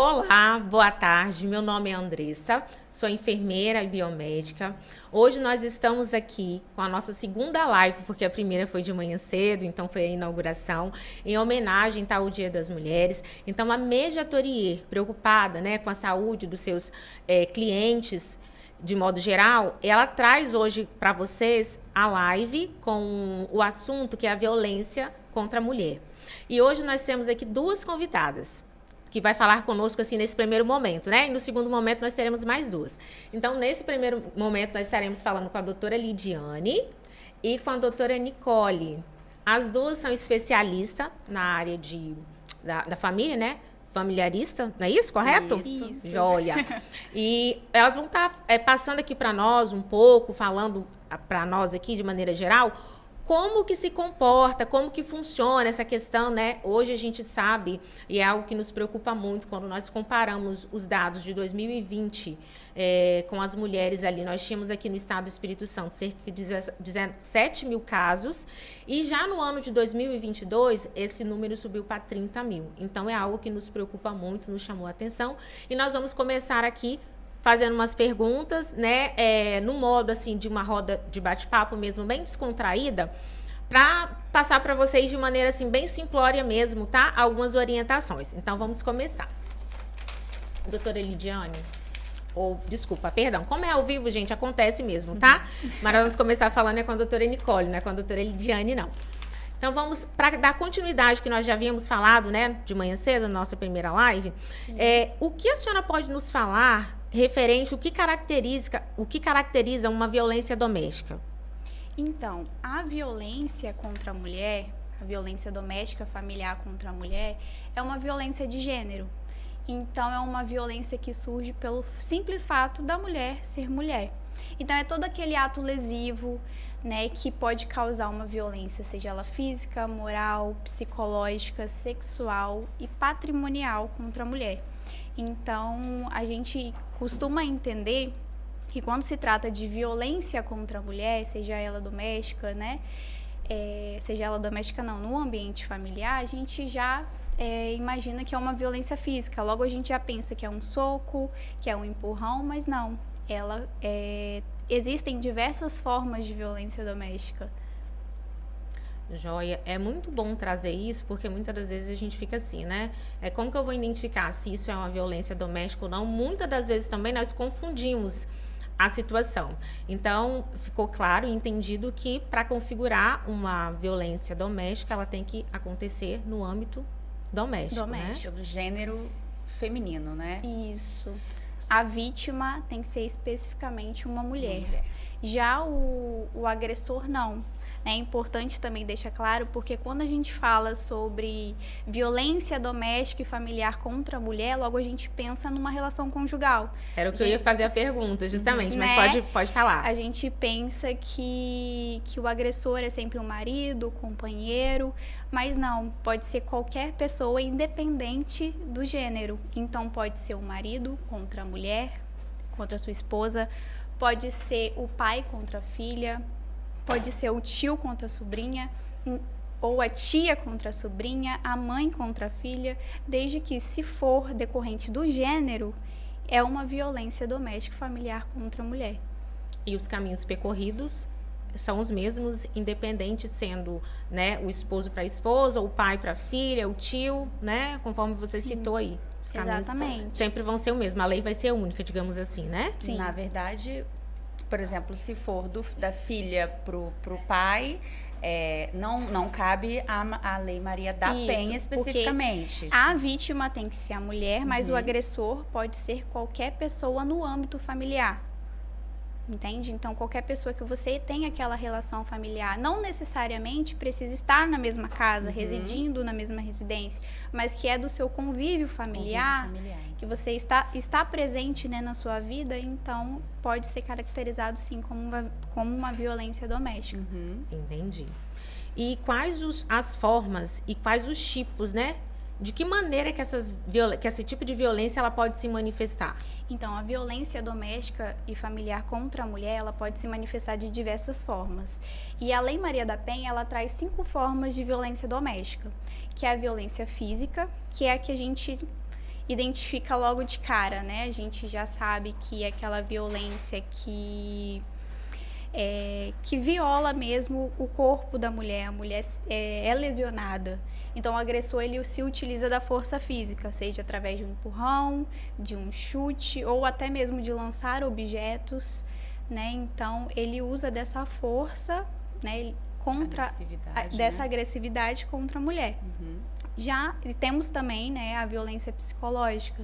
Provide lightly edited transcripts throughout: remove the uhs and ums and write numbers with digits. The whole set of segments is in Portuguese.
Olá, boa tarde. Meu nome é Andressa, sou enfermeira e biomédica. Hoje nós estamos aqui com a nossa segunda live, porque a primeira foi de manhã cedo, então foi a inauguração, em homenagem ao Dia das Mulheres. Então, a Mediatorier, preocupada, né, com a saúde dos seus clientes, de modo geral, ela traz hoje para vocês a live com o assunto que é a violência contra a mulher. E hoje nós temos aqui duas convidadas que vai falar conosco assim nesse primeiro momento, né? E no segundo momento nós teremos mais duas. Então, nesse primeiro momento nós estaremos falando com a doutora Lidiane e com a doutora Nicole. As duas são especialistas na área da família, né? Familiarista, não é isso? Correto? Isso. Joia. E elas vão estar passando aqui para nós um pouco, falando para nós aqui de maneira geral, como que se comporta, como que funciona essa questão, né? Hoje a gente sabe, e é algo que nos preocupa muito, quando nós comparamos os dados de 2020 com as mulheres ali. Nós tínhamos aqui no estado do Espírito Santo cerca de 17 mil casos, e já no ano de 2022, esse número subiu para 30 mil. Então, é algo que nos preocupa muito, nos chamou a atenção, e nós vamos começar aqui fazendo umas perguntas, né, no modo, assim, de uma roda de bate-papo mesmo, bem descontraída, para passar para vocês de maneira, assim, bem simplória mesmo, tá? Algumas orientações. Então, vamos começar. Doutora Lidiane, perdão, como é ao vivo, gente, acontece mesmo, tá? Mas nós vamos começar falando com a doutora Nicole, não é com a doutora Lidiane, não. Então, vamos, para dar continuidade que nós já havíamos falado, né, de manhã cedo, na nossa primeira live, o que a senhora pode nos falar referente ao que caracteriza uma violência doméstica? Então, a violência contra a mulher, a violência doméstica familiar contra a mulher, é uma violência de gênero. Então, é uma violência que surge pelo simples fato da mulher ser mulher. Então, é todo aquele ato lesivo, né, que pode causar uma violência, seja ela física, moral, psicológica, sexual e patrimonial contra a mulher. Então, a gente costuma entender que quando se trata de violência contra a mulher, seja ela doméstica, né? Seja ela doméstica não, no ambiente familiar, a gente já imagina que é uma violência física. Logo a gente já pensa que é um soco, que é um empurrão, mas não. Existem diversas formas de violência doméstica. Joia, é muito bom trazer isso, porque muitas das vezes a gente fica assim, né? Como que eu vou identificar se isso é uma violência doméstica ou não? Muitas das vezes também nós confundimos a situação. Então, ficou claro e entendido que para configurar uma violência doméstica, ela tem que acontecer no âmbito doméstico, né? Do gênero feminino, né? Isso. A vítima tem que ser especificamente uma mulher. Já o agressor, não. É importante também deixar claro, porque quando a gente fala sobre violência doméstica e familiar contra a mulher, logo a gente pensa numa relação conjugal. Era o que eu ia fazer a pergunta, justamente, mas pode falar. A gente pensa que o agressor é sempre o marido, o companheiro, mas não, pode ser qualquer pessoa independente do gênero. Então pode ser o marido contra a mulher, contra a sua esposa, pode ser o pai contra a filha, pode ser o tio contra a sobrinha, ou a tia contra a sobrinha, a mãe contra a filha, desde que, se for decorrente do gênero, é uma violência doméstica familiar contra a mulher. E os caminhos percorridos são os mesmos, independente sendo, né, o esposo para a esposa, o pai para a filha, o tio, né, conforme você citou aí. Os caminhos sempre vão ser o mesmo, a lei vai ser única, digamos assim, né? Sim. Na verdade, por exemplo, se for da filha pro pai, não cabe a Lei Maria da Penha especificamente. A vítima tem que ser a mulher, mas o agressor pode ser qualquer pessoa no âmbito familiar. Entende? Então, qualquer pessoa que você tenha aquela relação familiar, não necessariamente precisa estar na mesma casa, residindo na mesma residência, mas que é do seu convívio familiar, que você está presente, né, na sua vida, então pode ser caracterizado, sim, como uma violência doméstica. Entendi. E quais as formas e quais os tipos, né? De que maneira que esse tipo de violência ela pode se manifestar? Então, a violência doméstica e familiar contra a mulher, ela pode se manifestar de diversas formas. E a Lei Maria da Penha, ela traz 5 formas de violência doméstica, que é a violência física, que é a que a gente identifica logo de cara, né? A gente já sabe que é aquela violência que viola mesmo o corpo da mulher, a mulher é lesionada. Então, o agressor, ele se utiliza da força física, seja através de um empurrão, de um chute, ou até mesmo de lançar objetos, né? Então, ele usa dessa força, né, dessa agressividade contra a mulher. Já temos também, né, a violência psicológica,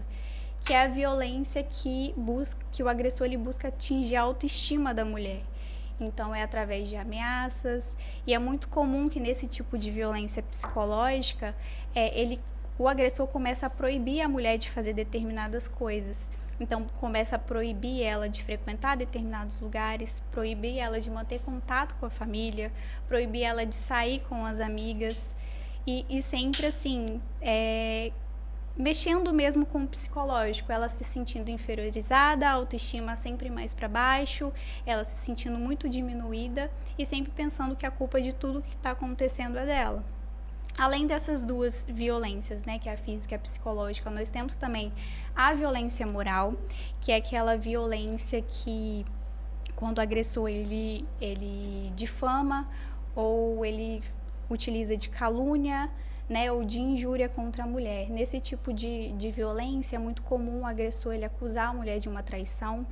que é a violência que o agressor ele busca atingir a autoestima da mulher. Então, é através de ameaças, e é muito comum que nesse tipo de violência psicológica, o agressor começa a proibir a mulher de fazer determinadas coisas. Então, começa a proibir ela de frequentar determinados lugares, proibir ela de manter contato com a família, proibir ela de sair com as amigas, e sempre assim, mexendo mesmo com o psicológico, ela se sentindo inferiorizada, a autoestima sempre mais para baixo, ela se sentindo muito diminuída e sempre pensando que a culpa de tudo que está acontecendo é dela. Além dessas duas violências, né, que é a física e a psicológica, nós temos também a violência moral, que é aquela violência que, quando o agressor ele difama ou ele utiliza de calúnia, né, ou de injúria contra a mulher. Nesse tipo de violência, é muito comum o agressor ele acusar a mulher de uma traição,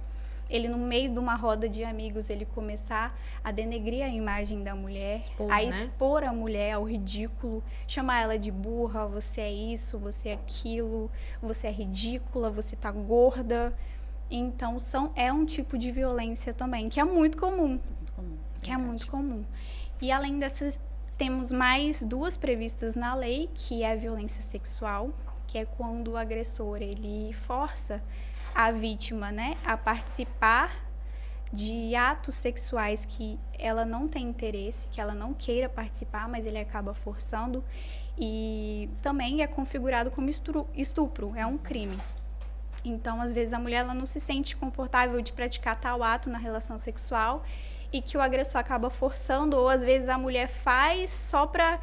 ele no meio de uma roda de amigos, ele começar a denegrir a imagem da mulher, expor a mulher ao ridículo, chamar ela de burra, você é isso, você é aquilo, você é ridícula, você tá gorda. Então, é um tipo de violência também, que é muito comum. Muito comum. E além dessas, temos mais duas previstas na lei, que é a violência sexual, que é quando o agressor ele força a vítima, né, a participar de atos sexuais que ela não tem interesse, que ela não queira participar, mas ele acaba forçando, e também é configurado como estupro, é um crime. Então, às vezes, a mulher ela não se sente confortável de praticar tal ato na relação sexual e que o agressor acaba forçando, ou às vezes a mulher faz só para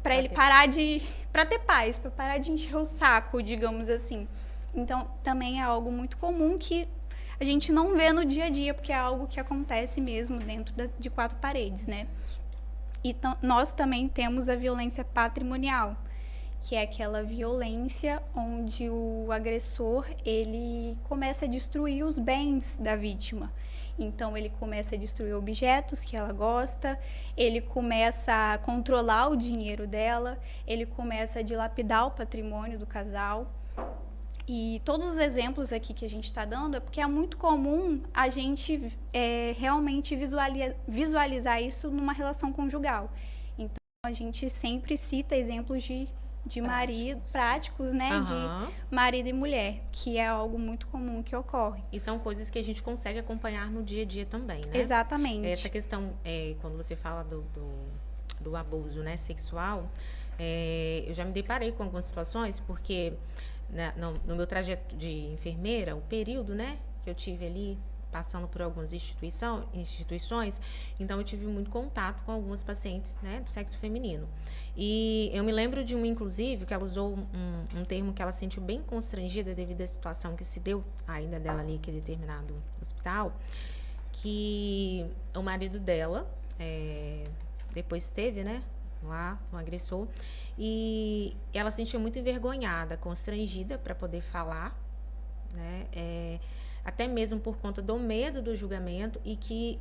ele parar para ter paz, para parar de encher o saco, digamos assim. Então, também é algo muito comum que a gente não vê no dia a dia, porque é algo que acontece mesmo dentro de quatro paredes, né? E nós também temos a violência patrimonial, que é aquela violência onde o agressor, ele começa a destruir os bens da vítima. Então, ele começa a destruir objetos que ela gosta, ele começa a controlar o dinheiro dela, ele começa a dilapidar o patrimônio do casal. E todos os exemplos aqui que a gente está dando é porque é muito comum a gente realmente visualizar isso numa relação conjugal. Então, a gente sempre cita exemplos de marido, práticos, né, de marido e mulher, que é algo muito comum que ocorre. E são coisas que a gente consegue acompanhar no dia a dia também, né? Exatamente. Essa questão, quando você fala do abuso, né, sexual, eu já me deparei com algumas situações, porque no meu trajeto de enfermeira, o período, né, que eu tive ali, passando por algumas instituições, então eu tive muito contato com algumas pacientes, né, do sexo feminino. E eu me lembro de uma, inclusive, que ela usou um termo que ela se sentiu bem constrangida devido à situação que se deu, ainda dela ali, aquele determinado hospital, que o marido dela, depois teve, né, lá, um agressor, e ela se sentiu muito envergonhada, constrangida para poder falar, né, até mesmo por conta do medo do julgamento, e que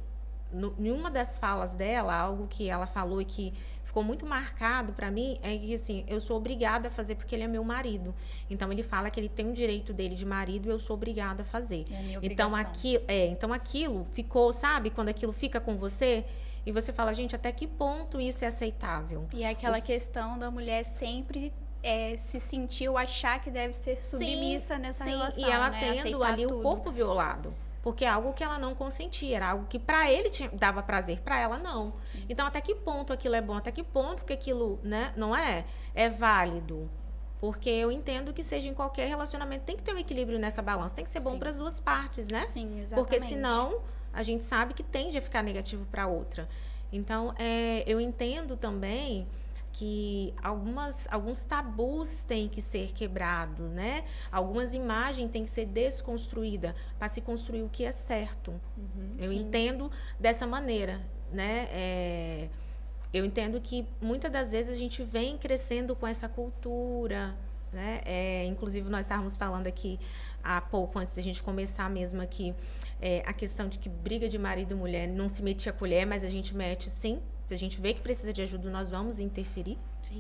em uma das falas dela, algo que ela falou e que ficou muito marcado para mim, é que assim, eu sou obrigada a fazer porque ele é meu marido. Então ele fala que ele tem o direito dele de marido e eu sou obrigada a fazer. É a minha então obrigação. então aquilo ficou, sabe, quando aquilo fica com você e você fala, gente, até que ponto isso é aceitável? E é aquela questão da mulher sempre se sentir ou achar que deve ser submissa nessa relação, e ela né? tendo Aceitar ali tudo. o corpo violado. Porque é algo que ela não consentia, era algo que para ele dava prazer, para ela não. Sim. Então, até que ponto aquilo é bom? Até que ponto que aquilo, né, não é válido? Porque eu entendo que seja em qualquer relacionamento, tem que ter um equilíbrio nessa balança, tem que ser bom para as duas partes, né? Sim, exatamente. Porque senão, a gente sabe que tende a ficar negativo para outra. Então, eu entendo também que alguns tabus têm que ser quebrados, né? Algumas imagens têm que ser desconstruídas para se construir o que é certo. Eu entendo dessa maneira, né? Eu entendo que muitas das vezes a gente vem crescendo com essa cultura, né? Inclusive, nós estávamos falando aqui há pouco, antes da gente começar mesmo aqui, a questão de que briga de marido e mulher não se mete a colher, mas a gente mete sim. Se a gente vê que precisa de ajuda, nós vamos interferir,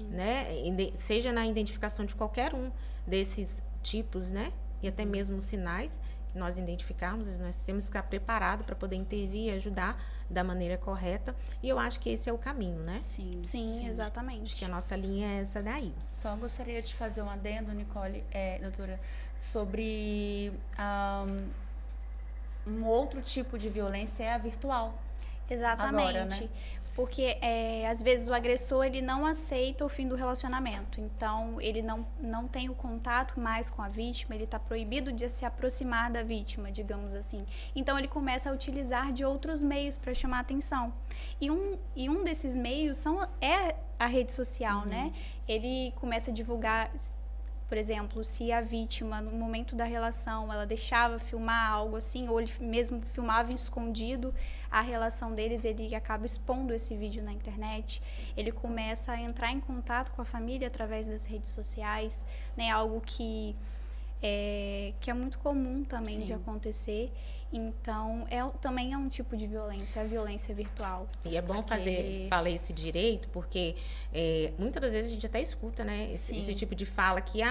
né? Seja na identificação de qualquer um desses tipos, né? E até mesmo sinais que nós identificarmos, nós temos que estar preparados para poder intervir e ajudar da maneira correta. E eu acho que esse é o caminho, né? Sim, exatamente. Acho que a nossa linha é essa daí. Só gostaria de fazer um adendo, Nicole, doutora, sobre um outro tipo de violência, é a virtual. Exatamente. Agora, né? Porque, às vezes, o agressor, ele não aceita o fim do relacionamento. Então, ele não tem o contato mais com a vítima, ele está proibido de se aproximar da vítima, digamos assim. Então, ele começa a utilizar de outros meios para chamar a atenção. E um desses meios é a rede social, né? Ele começa a divulgar... Por exemplo, se a vítima, no momento da relação, ela deixava filmar algo assim, ou ele mesmo filmava escondido a relação deles, ele acaba expondo esse vídeo na internet. Ele começa a entrar em contato com a família através das redes sociais, né? Algo que é muito comum também de acontecer. Então, também é um tipo de violência, a violência virtual. E é bom falar esse direito, porque muitas das vezes a gente até escuta, né? Esse tipo de fala que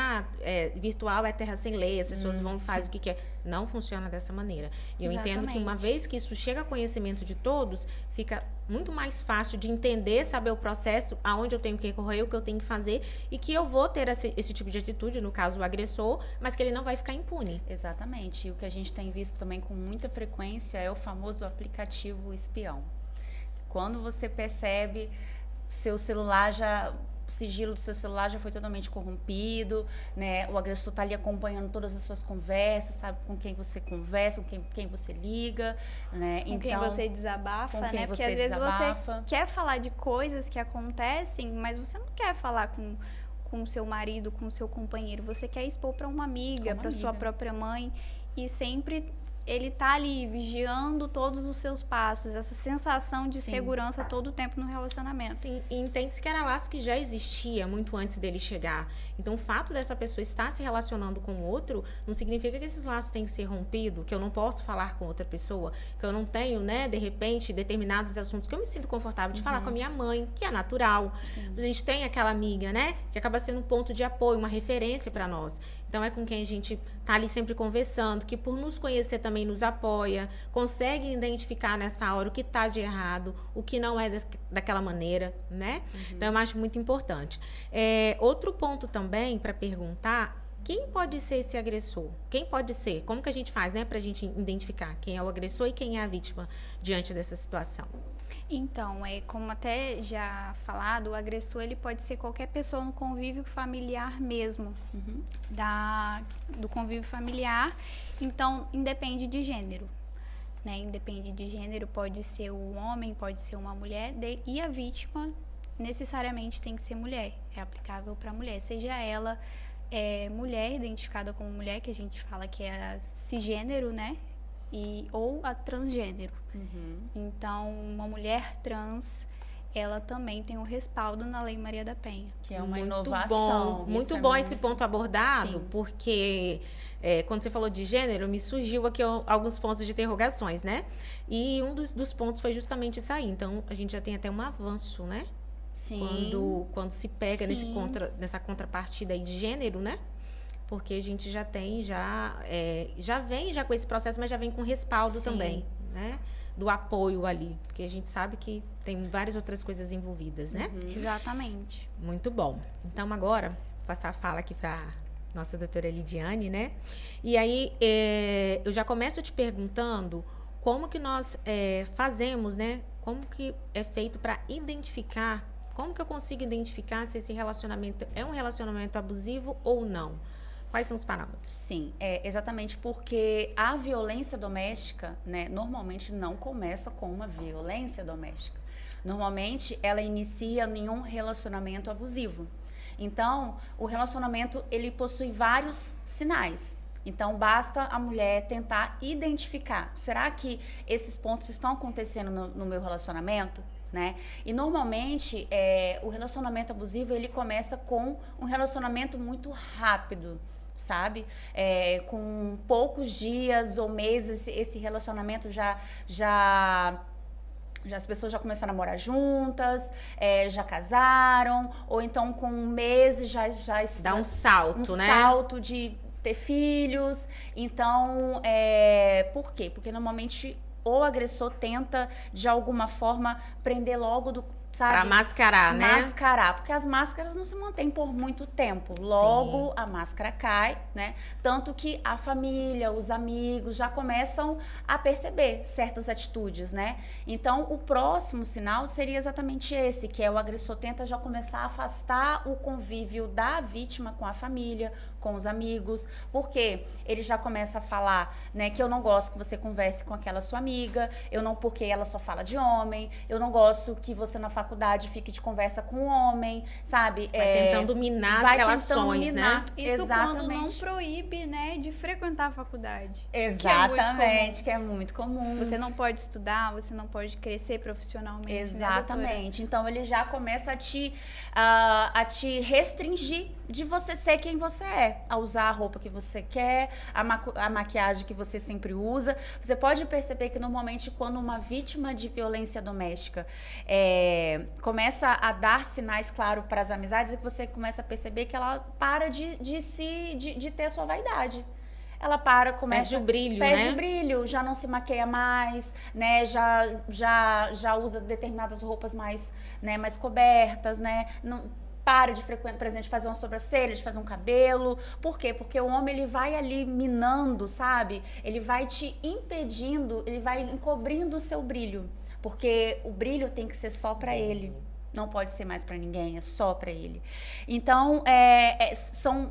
virtual é terra sem lei, as pessoas vão fazer o que quer. Não funciona dessa maneira. E eu entendo que uma vez que isso chega a conhecimento de todos, fica muito mais fácil de entender, saber o processo, aonde eu tenho que recorrer, o que eu tenho que fazer, e que eu vou ter esse tipo de atitude, no caso o agressor, mas que ele não vai ficar impune. Exatamente. E o que a gente tem visto também com muita frequência é o famoso aplicativo espião. Quando você percebe, seu celular o sigilo do seu celular já foi totalmente corrompido, né? O agressor está ali acompanhando todas as suas conversas, sabe com quem você conversa, com quem você liga, né? Com quem você desabafa, né? Porque às vezes você quer falar de coisas que acontecem, mas você não quer falar com o seu marido, com o seu companheiro. Você quer expor para uma amiga, para sua própria mãe. E sempre ele tá ali vigiando todos os seus passos, essa sensação de segurança todo o tempo no relacionamento. Sim, e entende-se que era laço que já existia muito antes dele chegar. Então, o fato dessa pessoa estar se relacionando com o outro não significa que esses laços têm que ser rompidos, que eu não posso falar com outra pessoa, que eu não tenho, né, de repente, determinados assuntos que eu me sinto confortável de falar com a minha mãe, que é natural. A gente tem aquela amiga, né, que acaba sendo um ponto de apoio, uma referência para nós. Então, é com quem a gente tá ali sempre conversando, que por nos conhecer também nos apoia, consegue identificar nessa hora o que tá de errado, o que não é daquela maneira, né? Então, eu acho muito importante. Outro ponto também para perguntar, quem pode ser esse agressor? Quem pode ser? Como que a gente faz, né, pra gente identificar quem é o agressor e quem é a vítima diante dessa situação? Então, como até já falado, o agressor ele pode ser qualquer pessoa no convívio familiar mesmo, do convívio familiar. Então, independe de gênero, né? Independe de gênero, pode ser um homem, pode ser uma mulher, e a vítima necessariamente tem que ser mulher, é aplicável para mulher, seja ela mulher, identificada como mulher, que a gente fala que é a cisgênero, né? Ou a transgênero. Então, uma mulher trans, ela também tem um respaldo na Lei Maria da Penha. Que é uma inovação. Muito bom esse ponto abordado, porque quando você falou de gênero, me surgiu aqui alguns pontos de interrogações, né? E um dos pontos foi justamente isso aí. Então, a gente já tem até um avanço, né? Quando se pega nessa contrapartida aí de gênero, né? Porque a gente já tem, já vem com esse processo, mas já vem com respaldo também, né? Do apoio ali, porque a gente sabe que tem várias outras coisas envolvidas, né? Exatamente. Muito bom. Então, agora, vou passar a fala aqui para nossa doutora Lidiane, né? E aí, eu já começo te perguntando como que nós fazemos, né? Como que é feito para identificar, como que eu consigo identificar se esse relacionamento é um relacionamento abusivo ou não? Quais são os parâmetros? Sim, exatamente porque a violência doméstica, né, normalmente não começa com uma violência doméstica. Normalmente, ela inicia em um relacionamento abusivo. Então, o relacionamento, ele possui vários sinais. Então, basta a mulher tentar identificar. Será que esses pontos estão acontecendo no meu relacionamento? Né? E, normalmente, o relacionamento abusivo, ele começa com um relacionamento muito rápido, sabe? Com poucos dias ou meses, esse relacionamento já as pessoas já começaram a morar juntas, já casaram, ou então com meses já dá um salto, né? Um salto de ter filhos. Então, por quê? Porque normalmente o agressor tenta, de alguma forma, prender logo sabe? Pra mascarar, né? Mascarar, porque as máscaras não se mantêm por muito tempo. Logo, sim, a máscara cai, né? Tanto que a família, os amigos já começam a perceber certas atitudes, né? Então, o próximo sinal seria exatamente esse, que é o agressor tenta já começar a afastar o convívio da vítima com a família, com os amigos, porque ele já começa a falar, né, que eu não gosto que você converse com aquela sua amiga, porque ela só fala de homem, eu não gosto que você na faculdade fique de conversa com um homem, sabe? Vai tentando minar as relações, né? Isso exatamente. Quando não proíbe, né, de frequentar a faculdade. Exatamente, que é muito comum. Você não pode estudar, você não pode crescer profissionalmente. Exatamente. Né, então ele já começa a te restringir de você ser quem você é, a usar a roupa que você quer, a maquiagem que você sempre usa. Você pode perceber que normalmente quando uma vítima de violência doméstica começa a dar sinais, claro, para as amizades, é que você começa a perceber que ela para de ter a sua vaidade. Ela começa... Perde o brilho, perde né? o brilho, já não se maqueia mais, né? Já usa determinadas roupas mais, né, mais cobertas, né? Não, para de frequentar, por exemplo, de fazer uma sobrancelha, de fazer um cabelo. Por quê? Porque o homem, ele vai ali minando, sabe? Ele vai te impedindo, ele vai encobrindo o seu brilho. Porque o brilho tem que ser só para ele. Não pode ser mais para ninguém, é só para ele. Então, são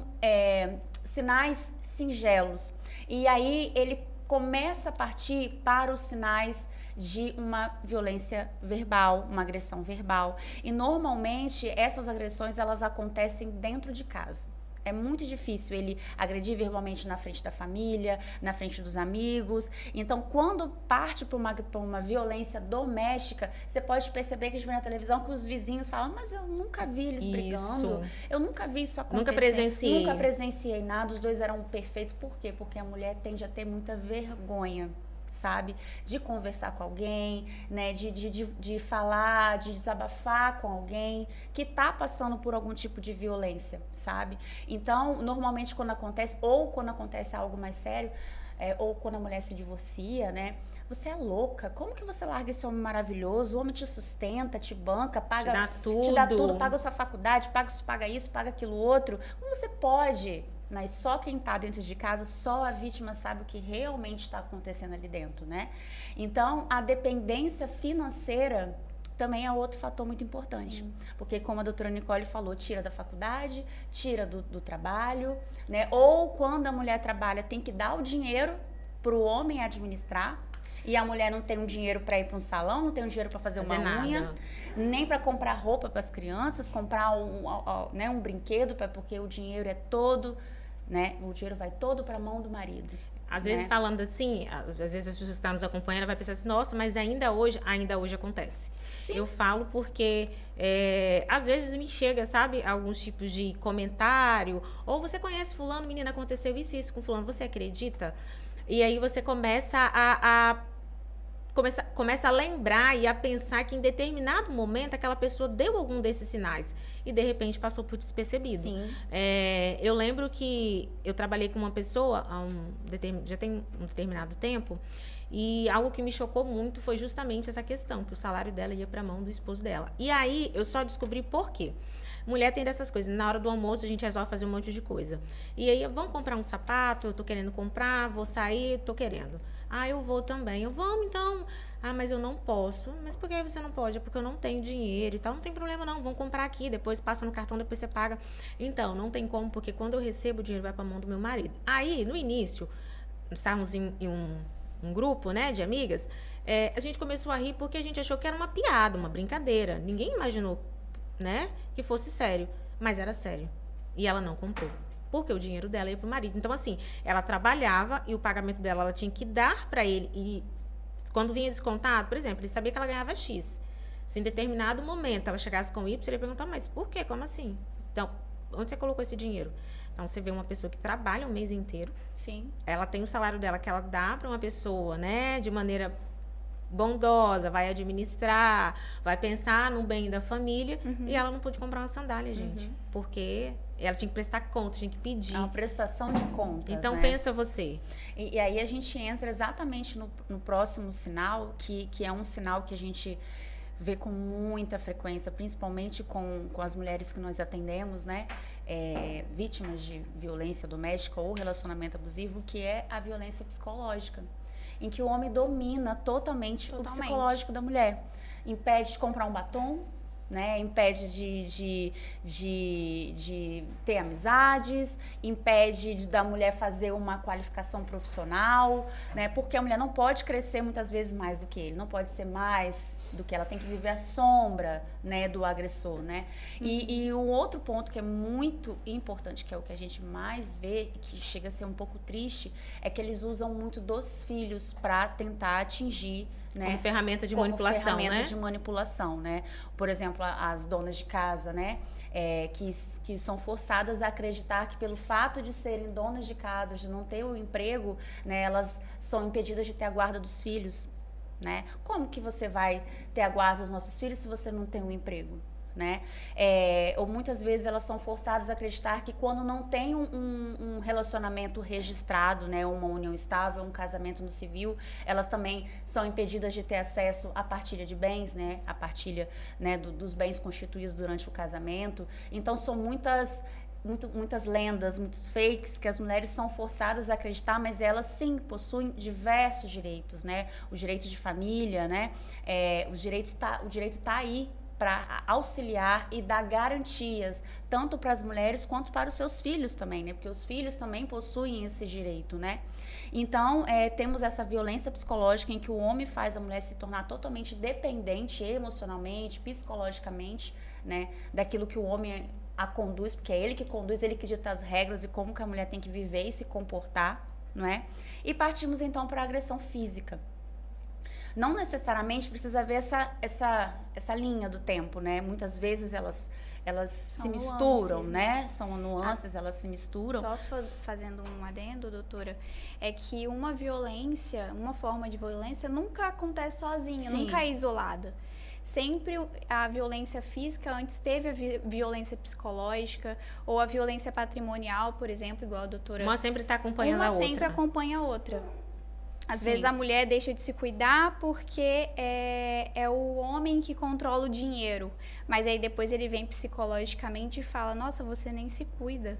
sinais singelos. E aí, ele começa a partir para os sinais de uma violência verbal, uma agressão verbal. E normalmente essas agressões elas acontecem dentro de casa. É muito difícil ele agredir verbalmente na frente da família, na frente dos amigos. Então, quando parte para uma violência doméstica, você pode perceber que a gente vê na televisão que os vizinhos falam, mas eu nunca vi eles brigando, eu nunca vi isso acontecer. Nunca presenciei nada, os dois eram perfeitos. Por quê? Porque a mulher tende a ter muita vergonha, sabe? De conversar com alguém, né? De falar, de desabafar com alguém que tá passando por algum tipo de violência, sabe? Então, normalmente quando acontece algo mais sério, ou quando a mulher se divorcia, né? Você é louca, como que você larga esse homem maravilhoso? O homem te sustenta, te banca, paga, te dá tudo, paga a sua faculdade, paga isso, paga aquilo outro. Como você pode? Mas só quem está dentro de casa, só a vítima sabe o que realmente está acontecendo ali dentro, né? Então, a dependência financeira também é outro fator muito importante. Sim. Porque, como a doutora Nicole falou, tira da faculdade, tira do trabalho, né? Ou quando a mulher trabalha, tem que dar o dinheiro para o homem administrar. E a mulher não tem um dinheiro para ir para um salão, não tem um dinheiro para fazer uma unha, nem para comprar roupa para as crianças, comprar um brinquedo, porque o dinheiro é todo... Né? O dinheiro vai todo para a mão do marido. Às vezes falando assim, às vezes as pessoas que estão nos acompanhando vai pensar assim, nossa, mas ainda hoje acontece. Sim. Eu falo porque às vezes me chega, sabe, alguns tipos de comentário, ou você conhece fulano, menina, aconteceu isso com fulano, você acredita? E aí você começa começa a lembrar e a pensar que em determinado momento aquela pessoa deu algum desses sinais e de repente passou por despercebido. Sim. Eu lembro que eu trabalhei com uma pessoa já tem um determinado tempo e algo que me chocou muito foi justamente essa questão, que o salário dela ia para a mão do esposo dela. E aí eu só descobri por quê. Mulher tem dessas coisas. Na hora do almoço a gente resolve fazer um monte de coisa. E aí, vamos comprar um sapato, eu tô querendo comprar, vou sair, tô querendo. Ah, eu vou também. Vamos então. Ah, mas eu não posso. Mas por que você não pode? É porque eu não tenho dinheiro e tal. Não tem problema não, vamos comprar aqui, depois passa no cartão, depois você paga. Então, não tem como, porque quando eu recebo o dinheiro vai pra mão do meu marido. Aí, no início, estávamos em um grupo, né, de amigas, a gente começou a rir porque a gente achou que era uma piada, uma brincadeira. Ninguém imaginou, né, que fosse sério. Mas era sério. E ela não comprou. Porque o dinheiro dela ia pro marido. Então, assim, ela trabalhava e o pagamento dela ela tinha que dar para ele. E quando vinha descontado, por exemplo, ele sabia que ela ganhava X. Se em determinado momento ela chegasse com Y, ele ia perguntar, mas por quê? Como assim? Então, onde você colocou esse dinheiro? Então, você vê uma pessoa que trabalha um mês inteiro. Sim. Ela tem o salário dela que ela dá para uma pessoa, né? De maneira bondosa, vai administrar, vai pensar no bem da família. E ela não pôde comprar uma sandália, gente. Porque ela tinha que prestar conta, tinha que pedir. É uma prestação de contas, Então, né? pensa você. E aí a gente entra exatamente no próximo sinal, que é um sinal que a gente vê com muita frequência, principalmente com as mulheres que nós atendemos, né? Vítimas de violência doméstica ou relacionamento abusivo, que é a violência psicológica, em que o homem domina totalmente o psicológico da mulher. Impede de comprar um batom, né? Impede de ter amizades, impede da mulher fazer uma qualificação profissional, né? Porque a mulher não pode crescer muitas vezes mais do que ele, não pode ser mais do que ela, tem que viver à sombra, né, do agressor, né? E um outro ponto que é muito importante, que é o que a gente mais vê, que chega a ser um pouco triste, é que eles usam muito dos filhos para tentar atingir, né? Como ferramenta de como manipulação, ferramenta né? de manipulação, né? Por exemplo, as donas de casa, né? Que são forçadas a acreditar que pelo fato de serem donas de casa, de não ter o emprego, né? Elas são impedidas de ter a guarda dos filhos, né? Como que você vai ter a guarda dos nossos filhos se você não tem um emprego? Né? Ou muitas vezes elas são forçadas a acreditar que quando não tem um relacionamento registrado, né, uma união estável, um casamento no civil, elas também são impedidas de ter acesso à partilha de bens, né, a partilha, né, dos bens constituídos durante o casamento. Então são muitas lendas, muitos fakes que as mulheres são forçadas a acreditar, mas elas sim possuem diversos direitos, né? Os direitos de família, né? O direito tá aí para auxiliar e dar garantias tanto para as mulheres quanto para os seus filhos também, né? Porque os filhos também possuem esse direito, né? Então, temos essa violência psicológica em que o homem faz a mulher se tornar totalmente dependente emocionalmente, psicologicamente, né? Daquilo que o homem a conduz, porque é ele que conduz, ele que dita as regras e como que a mulher tem que viver e se comportar, não é? E partimos então para a agressão física. Não necessariamente precisa ver essa linha do tempo, né? Muitas vezes elas se misturam, né? São nuances, elas se misturam. Só fazendo um adendo, doutora, é que uma forma de violência nunca acontece sozinha, Sim. nunca é isolada. Sempre a violência física, antes teve a violência psicológica ou a violência patrimonial, por exemplo, igual a doutora... Uma sempre está acompanhando a outra. Uma sempre acompanha a outra. Às Sim. vezes a mulher deixa de se cuidar porque é o homem que controla o dinheiro. Mas aí depois ele vem psicologicamente e fala, nossa, você nem se cuida.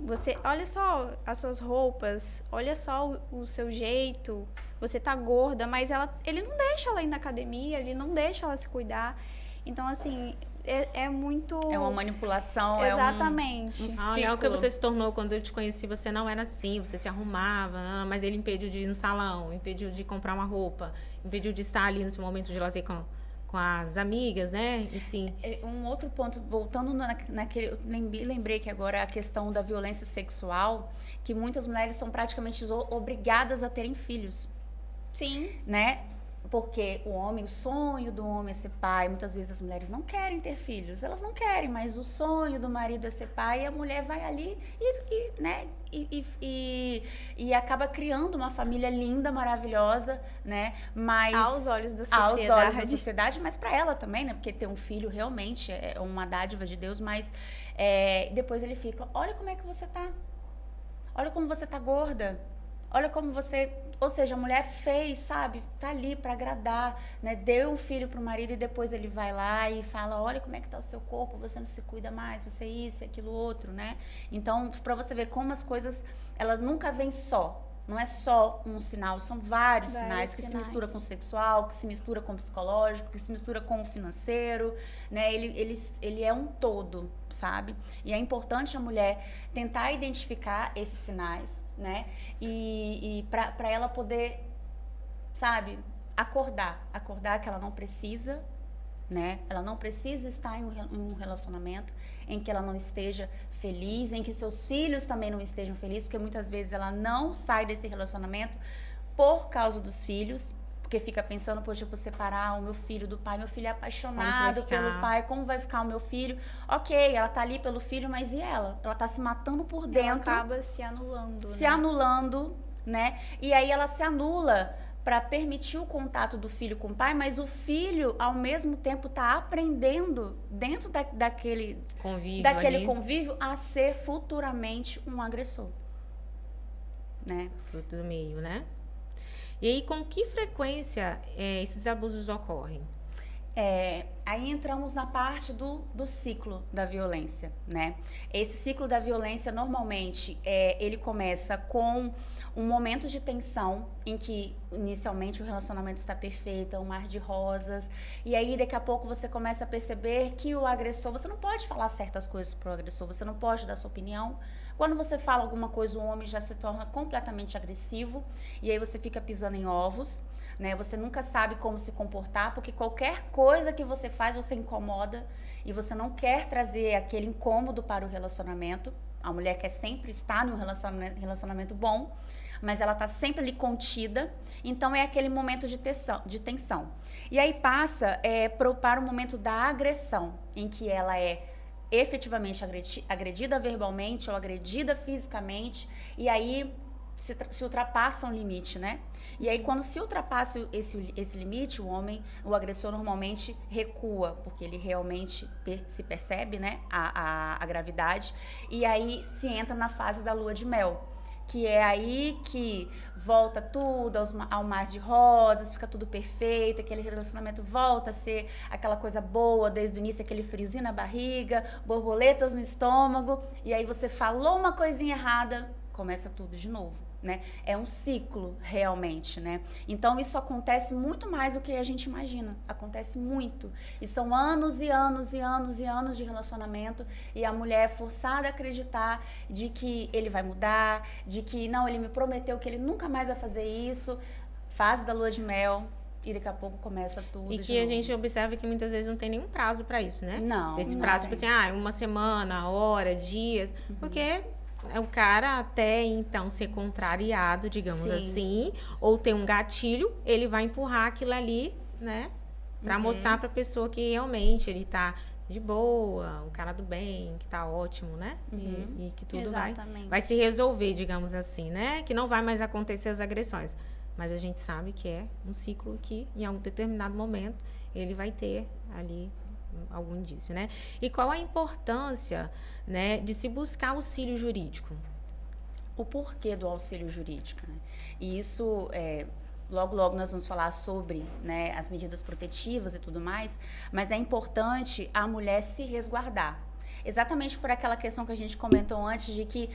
Você, olha só as suas roupas, olha só o seu jeito, você tá gorda, mas ele não deixa ela ir na academia, ele não deixa ela se cuidar. Então, assim, é muito... É uma manipulação, Exatamente. É o que você se tornou quando eu te conheci, você não era assim, você se arrumava, mas ele impediu de ir no salão, impediu de comprar uma roupa, impediu de estar ali nesse momento de lazer com as amigas, né? Enfim. Um outro ponto, voltando naquele... Eu lembrei que agora a questão da violência sexual, que muitas mulheres são praticamente obrigadas a terem filhos. Sim. Né? Porque o sonho do homem é ser pai. Muitas vezes as mulheres não querem ter filhos, elas não querem, mas o sonho do marido é ser pai, e a mulher vai ali e acaba criando uma família linda, maravilhosa, né? Mas aos olhos da sociedade. Aos olhos da sociedade, mas para ela também, né? Porque ter um filho realmente é uma dádiva de Deus, mas depois ele fica, olha como é que você tá. Olha como você tá gorda. Olha como você... Ou seja, a mulher fez, sabe? Tá ali para agradar, né? Deu um filho pro marido e depois ele vai lá e fala, olha como é que tá o seu corpo, você não se cuida mais, você isso, aquilo, outro, né? Então, para você ver como as coisas, elas nunca vêm só. Não é só um sinal, são vários sinais que se mistura com o sexual, que se mistura com o psicológico, que se mistura com o financeiro, né? Ele é um todo, sabe? E é importante a mulher tentar identificar esses sinais, né? E para ela poder sabe, acordar que ela não precisa, né? Ela não precisa estar em um relacionamento em que ela não esteja feliz, em que seus filhos também não estejam felizes, porque muitas vezes ela não sai desse relacionamento por causa dos filhos, porque fica pensando, poxa, eu vou separar o meu filho do pai, meu filho é apaixonado pelo pai, como vai ficar o meu filho? Ok, ela tá ali pelo filho, mas e ela? Ela tá se matando por dentro. Ela acaba se anulando, Se anulando, né? E aí ela se anula para permitir o contato do filho com o pai, mas o filho, ao mesmo tempo, tá aprendendo dentro daquele convívio a ser futuramente um agressor, né? Fruto do meio, né? E aí, com que frequência esses abusos ocorrem? Aí entramos na parte do ciclo da violência, né? Esse ciclo da violência, normalmente, ele começa com um momento de tensão, em que inicialmente o relacionamento está perfeito, é um mar de rosas, e aí daqui a pouco você começa a perceber que o agressor, você não pode falar certas coisas pro agressor, você não pode dar sua opinião. Quando você fala alguma coisa, o homem já se torna completamente agressivo, e aí você fica pisando em ovos, né? Você nunca sabe como se comportar, porque qualquer coisa que você faz, você incomoda, e você não quer trazer aquele incômodo para o relacionamento. A mulher quer sempre estar num relacionamento bom, mas ela está sempre ali contida, então é aquele momento de tensão. E aí passa para o momento da agressão, em que ela é efetivamente agredida verbalmente ou agredida fisicamente, e aí se ultrapassa um limite, né? E aí, quando se ultrapassa esse limite, o agressor normalmente recua, porque ele realmente se percebe, né, a gravidade, e aí se entra na fase da lua de mel, que é aí que volta tudo ao mar de rosas, fica tudo perfeito, aquele relacionamento volta a ser aquela coisa boa desde o início, aquele friozinho na barriga, borboletas no estômago, e aí você falou uma coisinha errada, começa tudo de novo, né? É um ciclo, realmente, né? Então, isso acontece muito mais do que a gente imagina. Acontece muito. E são anos e anos e anos e anos de relacionamento, e a mulher é forçada a acreditar de que ele vai mudar, de que, não, ele me prometeu que ele nunca mais vai fazer isso. Fase da lua de mel, e daqui a pouco começa tudo E de que a novo. gente observa que muitas vezes não tem nenhum prazo para isso, né? Não. Esse não prazo, tem. tipo assim, uma semana, hora, dias, porque é o cara até então ser contrariado, digamos Sim. assim, ou ter um gatilho, ele vai empurrar aquilo ali, né? Pra mostrar pra pessoa que realmente ele tá de boa, um cara do bem, que tá ótimo, né? E que tudo vai se resolver, digamos assim, né? Que não vai mais acontecer as agressões. Mas a gente sabe que é um ciclo que, em algum determinado momento, ele vai ter ali algum indício, né? E qual a importância, né, de se buscar auxílio jurídico? O porquê do auxílio jurídico, né? E isso, logo nós vamos falar sobre, né, as medidas protetivas e tudo mais, mas é importante a mulher se resguardar. Exatamente por aquela questão que a gente comentou antes de que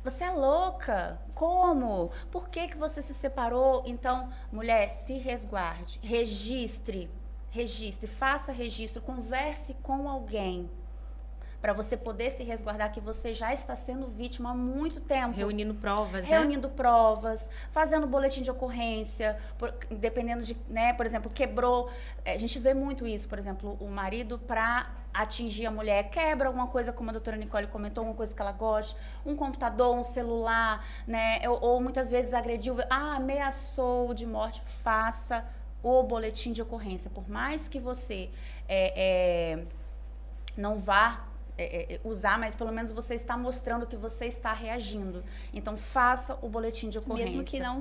você é louca, como? Por que você se separou? Então, mulher, se resguarde, registre, faça registro, converse com alguém para você poder se resguardar que você já está sendo vítima há muito tempo. Reunindo provas, Reunindo provas, fazendo boletim de ocorrência, dependendo de, né, por exemplo, quebrou, a gente vê muito isso, por exemplo, o marido para atingir a mulher, quebra alguma coisa, como a doutora Nicole comentou, alguma coisa que ela gosta, um computador, um celular, né, ou muitas vezes agrediu, ameaçou de morte, faça o boletim de ocorrência, por mais que você não vá usar, mas pelo menos você está mostrando que você está reagindo. Então, faça o boletim de ocorrência. Mesmo que não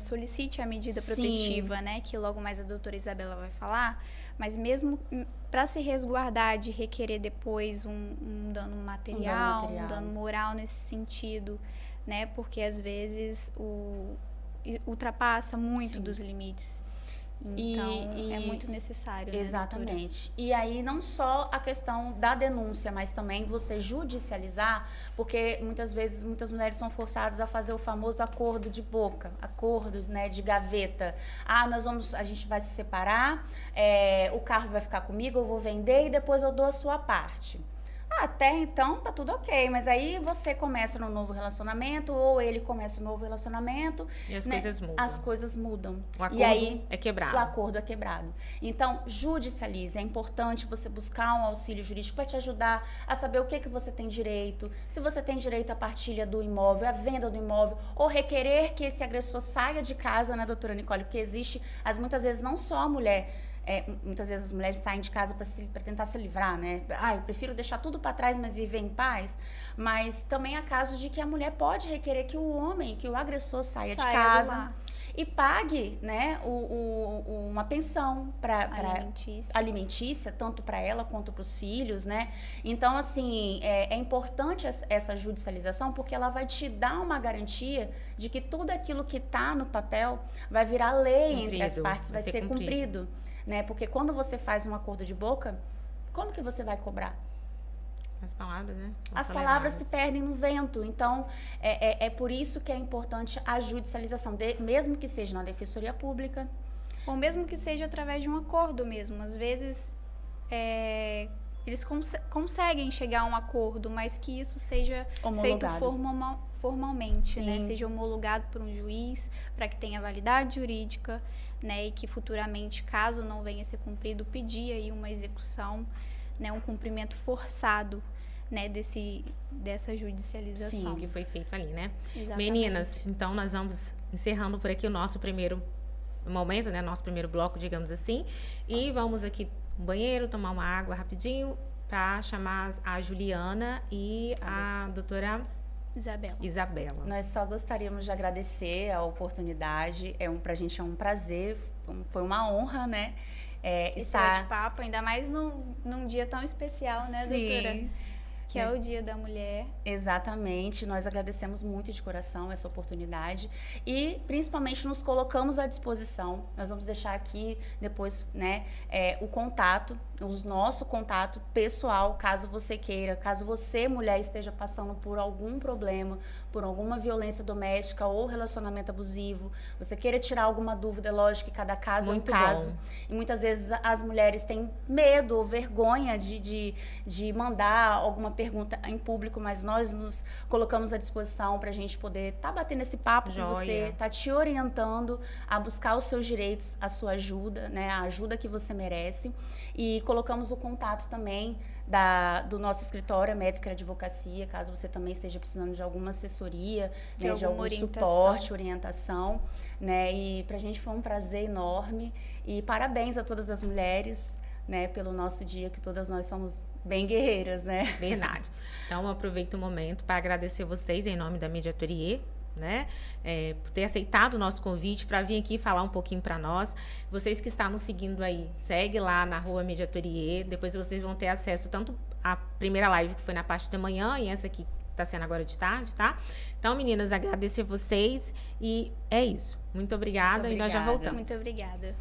solicite a medida protetiva, né? Que logo mais a doutora Isabela vai falar. Mas mesmo para se resguardar de requerer depois um dano material, um dano moral nesse sentido, né? Porque às vezes ultrapassa muito dos limites. Então, é muito necessário, né, exatamente. E aí, não só a questão da denúncia, mas também você judicializar, porque muitas vezes, muitas mulheres são forçadas a fazer o famoso acordo de boca, acordo, né, de gaveta. A gente vai se separar, o carro vai ficar comigo, eu vou vender e depois eu dou a sua parte. Até então tá tudo ok, mas aí você começa num novo relacionamento, ou ele começa um novo relacionamento, E as né? coisas mudam. As coisas mudam. O acordo E aí é quebrado. o acordo é quebrado. Então, judicialize. É importante você buscar um auxílio jurídico para te ajudar a saber o que você tem direito, se você tem direito à partilha do imóvel, à venda do imóvel, ou requerer que esse agressor saia de casa, né, doutora Nicole? Porque existe, muitas vezes, não só a mulher. Muitas vezes as mulheres saem de casa para tentar se livrar, né? Eu prefiro deixar tudo para trás, mas viver em paz. Mas também há casos de que a mulher pode requerer que o homem, que o agressor saia de do casa lar. e pague, né, uma pensão alimentícia, tanto para ela quanto para os filhos, né? Então, assim, é importante essa judicialização porque ela vai te dar uma garantia de que tudo aquilo que está no papel vai virar lei entre as partes, vai ser cumprido. Né? Porque quando você faz um acordo de boca, como que você vai cobrar? As palavras, né? As palavras se perdem no vento. Então, é por isso que é importante a judicialização, mesmo que seja na defensoria pública. Ou mesmo que seja através de um acordo mesmo. Às vezes, eles conseguem chegar a um acordo, mas que isso seja feito formalmente, né? Seja homologado por um juiz, para que tenha validade jurídica, né? E que futuramente, caso não venha a ser cumprido, pedir aí uma execução, né? Um cumprimento forçado, né? Dessa judicialização. Sim, que foi feito ali, né? Exatamente. Meninas, então nós vamos encerrando por aqui o nosso primeiro momento, né? Nosso primeiro bloco, digamos assim. E vamos aqui no banheiro, tomar uma água rapidinho, para chamar a Juliana e a doutora Isabela. Nós só gostaríamos de agradecer a oportunidade. Pra gente é um prazer, foi uma honra, né? Esse bate-papo, ainda mais num dia tão especial, né, doutora? Que é o Dia da Mulher. Exatamente, nós agradecemos muito de coração essa oportunidade e principalmente nos colocamos à disposição. Nós vamos deixar aqui depois, né, o contato, o nosso contato pessoal, caso você queira, caso você, mulher, esteja passando por algum problema, por alguma violência doméstica ou relacionamento abusivo, você queira tirar alguma dúvida, lógico que cada caso muito é um caso. Bom. E muitas vezes as mulheres têm medo ou vergonha de mandar alguma pergunta em público, mas nós nos colocamos à disposição para a gente poder estar batendo esse papo com você, estar te orientando a buscar os seus direitos, a sua ajuda, né, a ajuda que você merece. E colocamos o contato também do nosso escritório, a Médica Advocacia, caso você também esteja precisando de alguma assessoria, né, de algum suporte, orientação, né? E pra gente foi um prazer enorme e parabéns a todas as mulheres, né, pelo nosso dia, que todas nós somos bem guerreiras, né? Verdade. Então, aproveito o momento para agradecer vocês em nome da Mediatoria, né, por ter aceitado o nosso convite para vir aqui falar um pouquinho para nós. Vocês que estão nos seguindo aí, segue lá na Rua Mediatoria, depois vocês vão ter acesso tanto à primeira live que foi na parte da manhã e essa aqui está sendo agora de tarde, tá? Então, meninas, agradecer vocês e é isso. Muito obrigada, e nós já voltamos. Muito obrigada.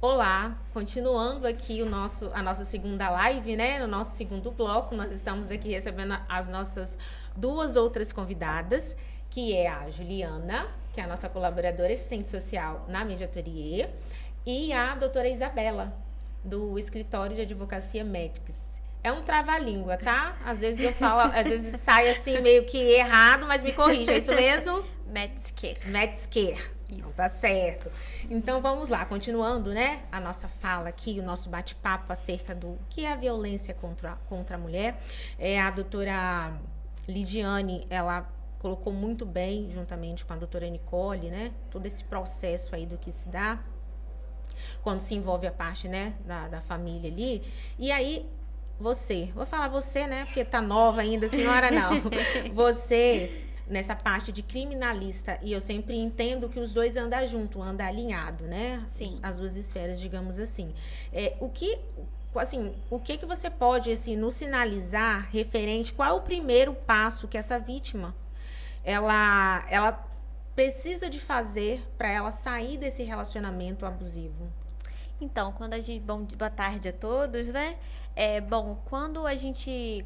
Olá, continuando aqui a nossa segunda live, né? No nosso segundo bloco, nós estamos aqui recebendo as nossas duas outras convidadas, que é a Juliana, que é a nossa colaboradora assistente social na Mediatoria, e a doutora Isabela, do Escritório de Advocacia Médicos. É um trava-língua, tá? Às vezes eu falo, às vezes sai assim meio que errado, mas me corrija, é isso mesmo? Metzger. Então, tá certo. Então, vamos lá, continuando, né, a nossa fala aqui, o nosso bate-papo acerca do que é a violência contra a mulher. A doutora Lidiane, ela colocou muito bem, juntamente com a doutora Nicole, né, todo esse processo aí do que se dá quando se envolve a parte, né, da família ali. E aí, vou falar você, né, porque tá nova ainda, senhora não. Você... nessa parte de criminalista, e eu sempre entendo que os dois andam junto, andam alinhado, né? Sim. As duas esferas, digamos assim. O que você pode, assim, nos sinalizar referente, qual é o primeiro passo que essa vítima, ela precisa de fazer para ela sair desse relacionamento abusivo? Então, boa tarde a todos, né? Quando a gente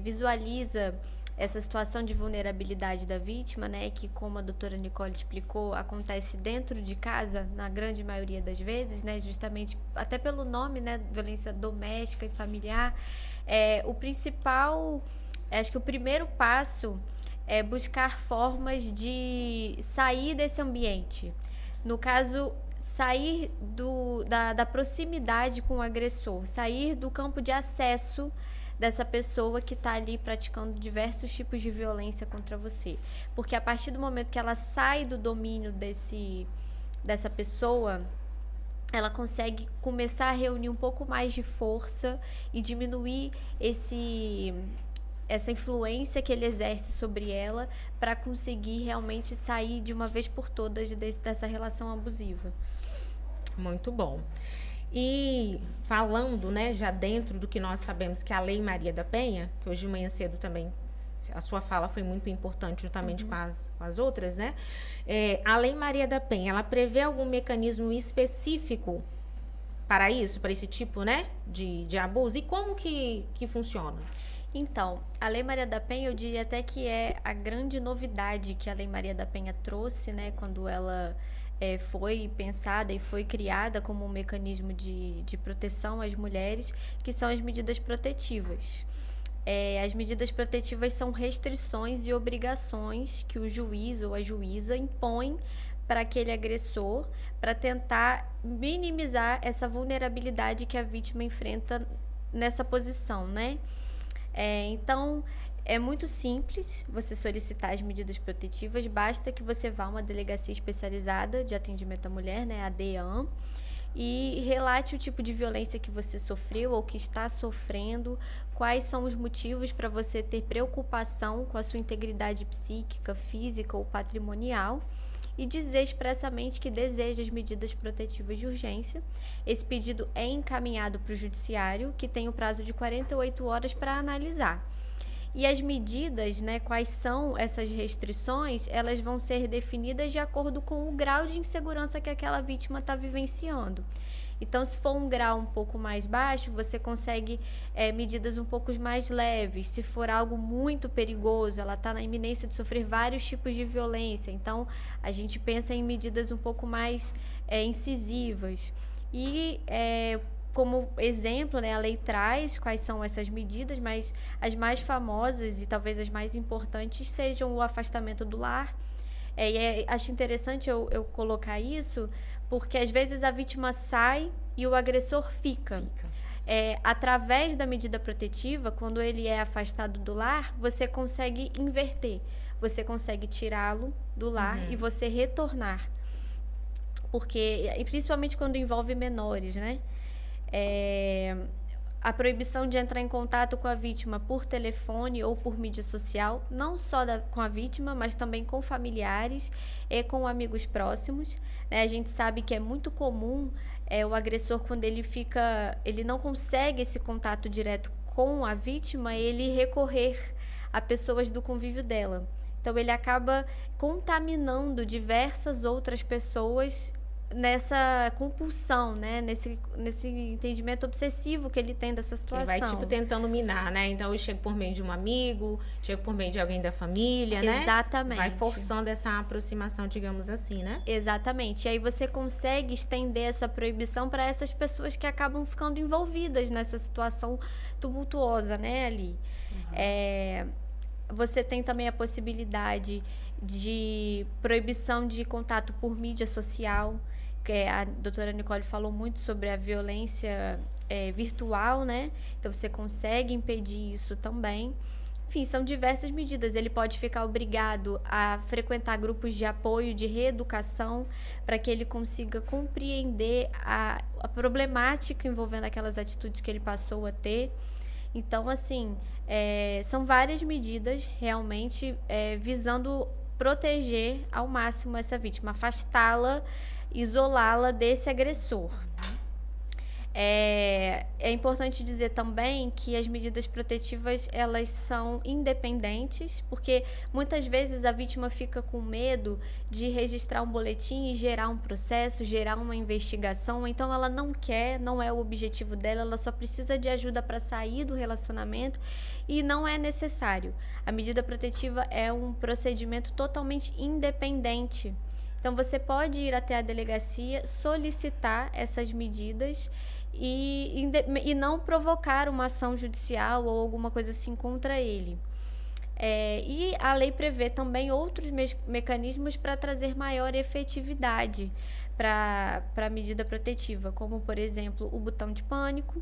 visualiza essa situação de vulnerabilidade da vítima, né, que como a doutora Nicole explicou, acontece dentro de casa, na grande maioria das vezes, né, justamente até pelo nome, né, violência doméstica e familiar, acho que o primeiro passo é buscar formas de sair desse ambiente. No caso, sair da proximidade com o agressor, sair do campo de acesso dessa pessoa que está ali praticando diversos tipos de violência contra você. Porque a partir do momento que ela sai do domínio dessa pessoa, ela consegue começar a reunir um pouco mais de força e diminuir essa influência que ele exerce sobre ela para conseguir realmente sair de uma vez por todas dessa relação abusiva. Muito bom. E falando, né, já dentro do que nós sabemos que é a Lei Maria da Penha, que hoje de manhã cedo também, a sua fala foi muito importante juntamente com as outras, né? A Lei Maria da Penha, ela prevê algum mecanismo específico para isso, para esse tipo, né, de abuso? E como que funciona? Então, a Lei Maria da Penha, eu diria até que é a grande novidade que a Lei Maria da Penha trouxe, né, quando ela foi pensada e foi criada como um mecanismo de proteção às mulheres, que são as medidas protetivas. As medidas protetivas são restrições e obrigações que o juiz ou a juíza impõe para aquele agressor, para tentar minimizar essa vulnerabilidade que a vítima enfrenta nessa posição, né? Então, é muito simples você solicitar as medidas protetivas, basta que você vá a uma delegacia especializada de atendimento à mulher, né, a DEAM, e relate o tipo de violência que você sofreu ou que está sofrendo, quais são os motivos para você ter preocupação com a sua integridade psíquica, física ou patrimonial, e dizer expressamente que deseja as medidas protetivas de urgência. Esse pedido é encaminhado para o judiciário, que tem o prazo de 48 horas para analisar. E as medidas, né, quais são essas restrições, elas vão ser definidas de acordo com o grau de insegurança que aquela vítima está vivenciando. Então, se for um grau um pouco mais baixo, você consegue medidas um pouco mais leves. Se for algo muito perigoso, ela está na iminência de sofrer vários tipos de violência. Então, a gente pensa em medidas um pouco mais incisivas. E como exemplo, né, a lei traz quais são essas medidas, mas as mais famosas e talvez as mais importantes sejam o afastamento do lar. Acho interessante eu colocar isso, porque às vezes a vítima sai e o agressor fica. Através da medida protetiva, quando ele é afastado do lar, você consegue inverter. Você consegue tirá-lo do lar e você retornar. Porque, e principalmente quando envolve menores, né? A proibição de entrar em contato com a vítima por telefone ou por mídia social, não só com a vítima, mas também com familiares e com amigos próximos. A gente sabe que é muito comum o agressor, quando ele não consegue esse contato direto com a vítima, ele recorrer a pessoas do convívio dela. Então, ele acaba contaminando diversas outras pessoas nessa compulsão, né? Nesse entendimento obsessivo que ele tem dessa Ele situação. vai, tipo, tentando minar, né? Então, eu chego por meio de um amigo, chego por meio de alguém da família, né? Exatamente. Vai forçando essa aproximação, digamos assim, né? Exatamente. E aí você consegue estender essa proibição para essas pessoas que acabam ficando envolvidas nessa situação tumultuosa, né, ali. Você tem também a possibilidade de proibição de contato por mídia social, que a doutora Nicole falou muito sobre a violência virtual, né? Então você consegue impedir isso também. Enfim, são diversas medidas. Ele pode ficar obrigado a frequentar grupos de apoio, de reeducação, para que ele consiga compreender a problemática envolvendo aquelas atitudes que ele passou a ter. Então, assim, são várias medidas realmente visando proteger ao máximo essa vítima, afastá-la, isolá-la desse agressor. É importante dizer também que as medidas protetivas, elas são independentes, porque muitas vezes a vítima fica com medo de registrar um boletim e gerar um processo, gerar uma investigação, então ela não quer, não é o objetivo dela, ela só precisa de ajuda para sair do relacionamento e não é necessário. A medida protetiva é um procedimento totalmente independente. Então você pode ir até a delegacia, solicitar essas medidas e não provocar uma ação judicial ou alguma coisa assim contra ele. E a lei prevê também outros mecanismos para trazer maior efetividade para a medida protetiva, como, por exemplo, o botão de pânico,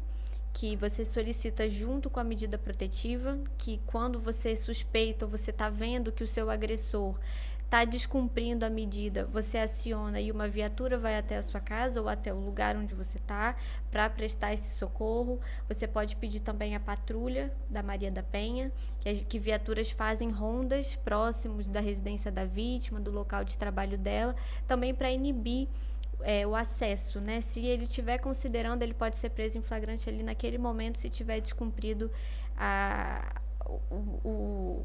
que você solicita junto com a medida protetiva, que quando você suspeita ou você está vendo que o seu agressor está descumprindo a medida, você aciona e uma viatura vai até a sua casa ou até o lugar onde você está para prestar esse socorro. Você pode pedir também a patrulha da Maria da Penha, que viaturas fazem rondas próximos da residência da vítima, do local de trabalho dela, também para inibir o acesso, né? Se ele estiver considerando, ele pode ser preso em flagrante ali naquele momento, se tiver descumprido o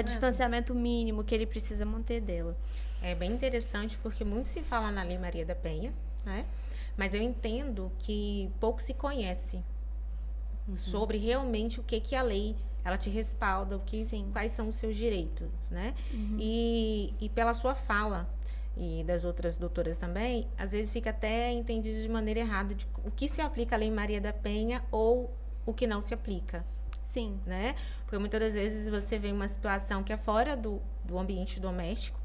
distanciamento mínimo que ele precisa manter dela. É bem interessante porque muito se fala na Lei Maria da Penha, né? Mas eu entendo que pouco se conhece sobre realmente o que a lei ela te respalda, quais são os seus direitos, né? E pela sua fala e das outras doutoras também, às vezes fica até entendido de maneira errada de o que se aplica à Lei Maria da Penha ou o que não se aplica. Sim. Né? Porque muitas das vezes você vê uma situação que é fora do ambiente doméstico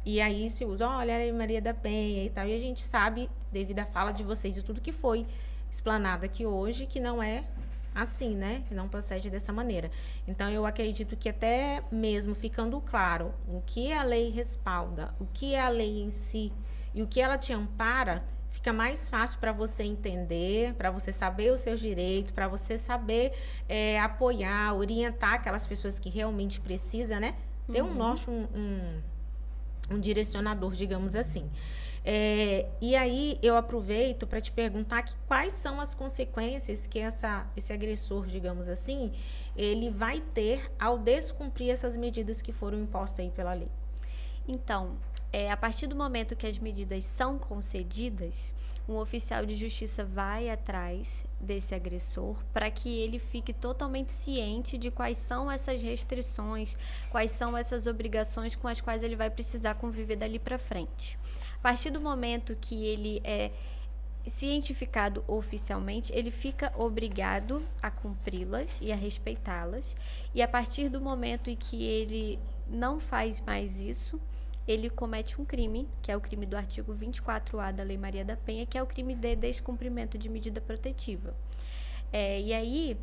e aí se usa, olha, a Lei Maria da Penha e tal, e a gente sabe, devido à fala de vocês, de tudo que foi explanado aqui hoje, que não é assim, né? Que não procede dessa maneira. Então, eu acredito que até mesmo ficando claro o que a lei respalda, o que é a lei em si e o que ela te ampara, fica mais fácil para você entender, para você saber os seus direitos, para você saber apoiar, orientar aquelas pessoas que realmente precisam, né? Ter um norte, um direcionador, digamos assim. E aí eu aproveito para te perguntar quais são as consequências que esse agressor, digamos assim, ele vai ter ao descumprir essas medidas que foram impostas aí pela lei. Então, a partir do momento que as medidas são concedidas, um oficial de justiça vai atrás desse agressor para que ele fique totalmente ciente de quais são essas restrições, quais são essas obrigações com as quais ele vai precisar conviver dali para frente. A partir do momento que ele é cientificado oficialmente, ele fica obrigado a cumpri-las e a respeitá-las, e a partir do momento em que ele não faz mais isso, ele comete um crime, que é o crime do artigo 24A da Lei Maria da Penha, que é o crime de descumprimento de medida protetiva. E aí,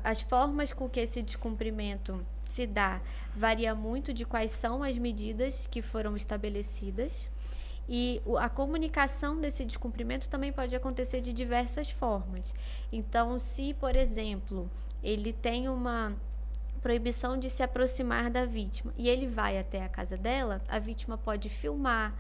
as formas com que esse descumprimento se dá varia muito de quais são as medidas que foram estabelecidas, e a comunicação desse descumprimento também pode acontecer de diversas formas. Então, se, por exemplo, ele tem uma proibição de se aproximar da vítima e ele vai até a casa dela, a vítima pode filmar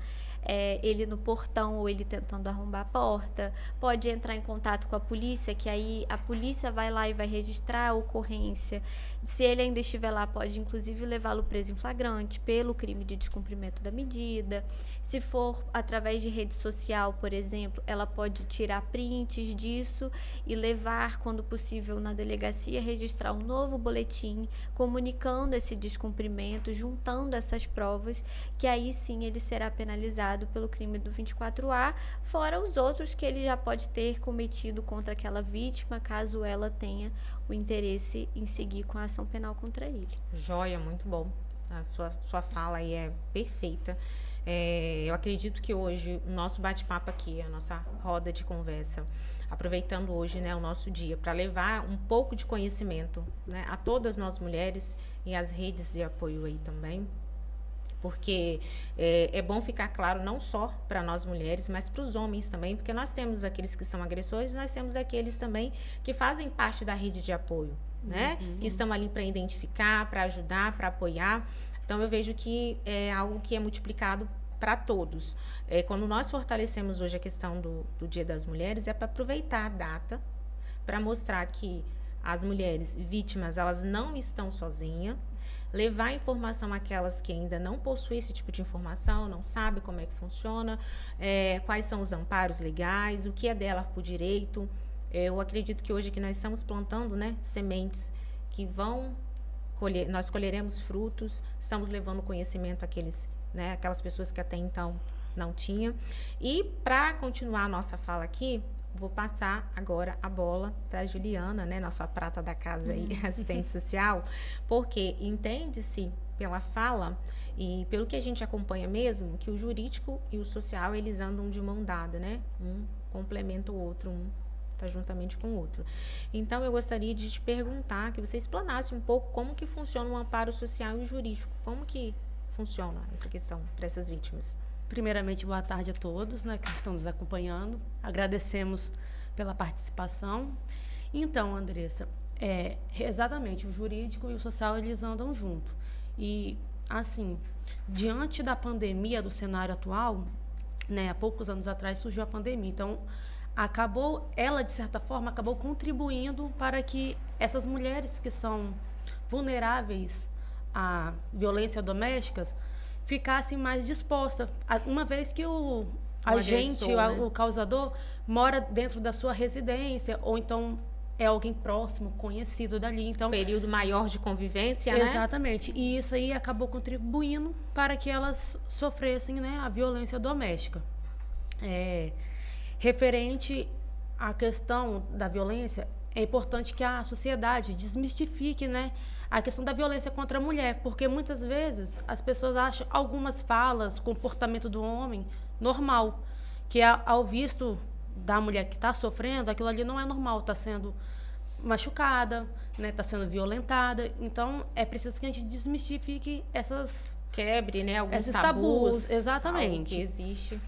ele no portão ou ele tentando arrombar a porta. Pode entrar em contato com a polícia, que aí a polícia vai lá e vai registrar a ocorrência. Se ele ainda estiver lá, pode inclusive levá-lo preso em flagrante pelo crime de descumprimento da medida. Se for através de rede social, por exemplo, ela pode tirar prints disso e levar, quando possível, na delegacia, registrar um novo boletim, comunicando esse descumprimento, juntando essas provas, que aí sim ele será penalizado pelo crime do 24A, fora os outros que ele já pode ter cometido contra aquela vítima, caso ela tenha o interesse em seguir com a ação penal contra ele. Joia, muito bom. A sua fala aí é perfeita. Eu acredito que hoje o nosso bate-papo aqui, a nossa roda de conversa, aproveitando hoje, né, o nosso dia, para levar um pouco de conhecimento, né, a todas nós mulheres e as redes de apoio aí também, porque é bom ficar claro não só para nós mulheres, mas para os homens também, porque nós temos aqueles que são agressores, nós temos aqueles também que fazem parte da rede de apoio, né, que estão ali para identificar, para ajudar, para apoiar. Então, eu vejo que é algo que é multiplicado para todos. Quando nós fortalecemos hoje a questão do Dia das Mulheres, é para aproveitar a data, para mostrar que as mulheres vítimas, elas não estão sozinhas, levar informação àquelas que ainda não possuem esse tipo de informação, não sabem como é que funciona, quais são os amparos legais, o que é dela por direito. Eu acredito que hoje que nós estamos plantando, né, sementes que vão nós colheremos frutos, estamos levando conhecimento àqueles, né, aquelas pessoas que até então não tinham. E para continuar a nossa fala aqui, vou passar agora a bola para a Juliana, né, nossa prata da casa aí, assistente social, porque entende-se pela fala e pelo que a gente acompanha mesmo, que o jurídico e o social, eles andam de mão dada, né? Um complementa o outro, um está juntamente com o outro. Então, eu gostaria de te perguntar, que você explanasse um pouco como que funciona o amparo social e o jurídico. Como que funciona essa questão para essas vítimas? Primeiramente, boa tarde a todos, né, que estão nos acompanhando. Agradecemos pela participação. Então, Andressa, exatamente, o jurídico e o social, eles andam junto. E, assim, diante da pandemia, do cenário atual, né, há poucos anos atrás surgiu a pandemia. Então, ela, de certa forma, acabou contribuindo para que essas mulheres que são vulneráveis à violência doméstica ficassem mais dispostas, uma vez que o agente, agressor, né? o causador, mora dentro da sua residência, ou então é alguém próximo, conhecido dali. Então, Período maior de convivência, né? exatamente. E isso aí acabou contribuindo para que elas sofressem, né, a violência doméstica. Referente à questão da violência, é importante que a sociedade desmistifique, né, a questão da violência contra a mulher, porque muitas vezes as pessoas acham algumas falas, comportamento do homem normal, que ao visto da mulher que está sofrendo, aquilo ali não é normal, está sendo machucada, né, está sendo violentada. Então, é preciso que a gente desmistifique Quebre, né, alguns esses tabus, exatamente. algo que existe.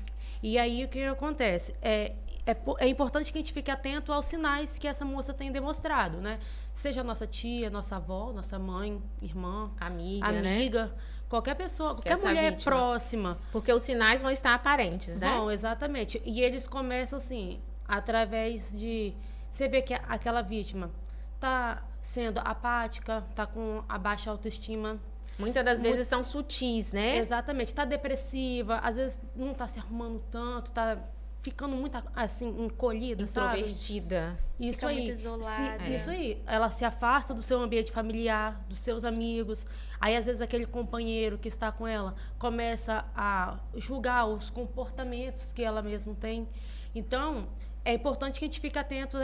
E aí, o que acontece? É importante que a gente fique atento aos sinais que essa moça tem demonstrado, né? Seja nossa tia, nossa avó, nossa mãe, irmã, Amiga, amiga, qualquer pessoa, qualquer essa mulher vítima. próxima. Porque os sinais vão estar aparentes, né? Bom, exatamente. E eles começam assim, através de... Você vê que aquela vítima está sendo apática, está com a baixa autoestima. Muitas das vezes são sutis, né? Exatamente. Está depressiva, às vezes não está se arrumando tanto, está ficando muito, assim, encolhida, sabe? Introvertida. Isso Fica aí. muito isolada. Isso aí. Ela se afasta do seu ambiente familiar, dos seus amigos. Aí, às vezes, aquele companheiro que está com ela começa a julgar os comportamentos que ela mesma tem. Então, é importante que a gente fique atento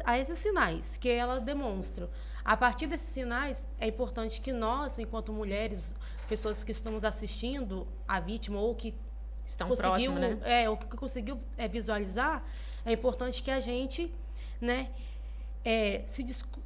a esses sinais que ela demonstra. A partir desses sinais, é importante que nós, enquanto mulheres, pessoas que estamos assistindo a vítima ou que Estão próximos, né? ou que conseguiu visualizar, é importante que a gente, né,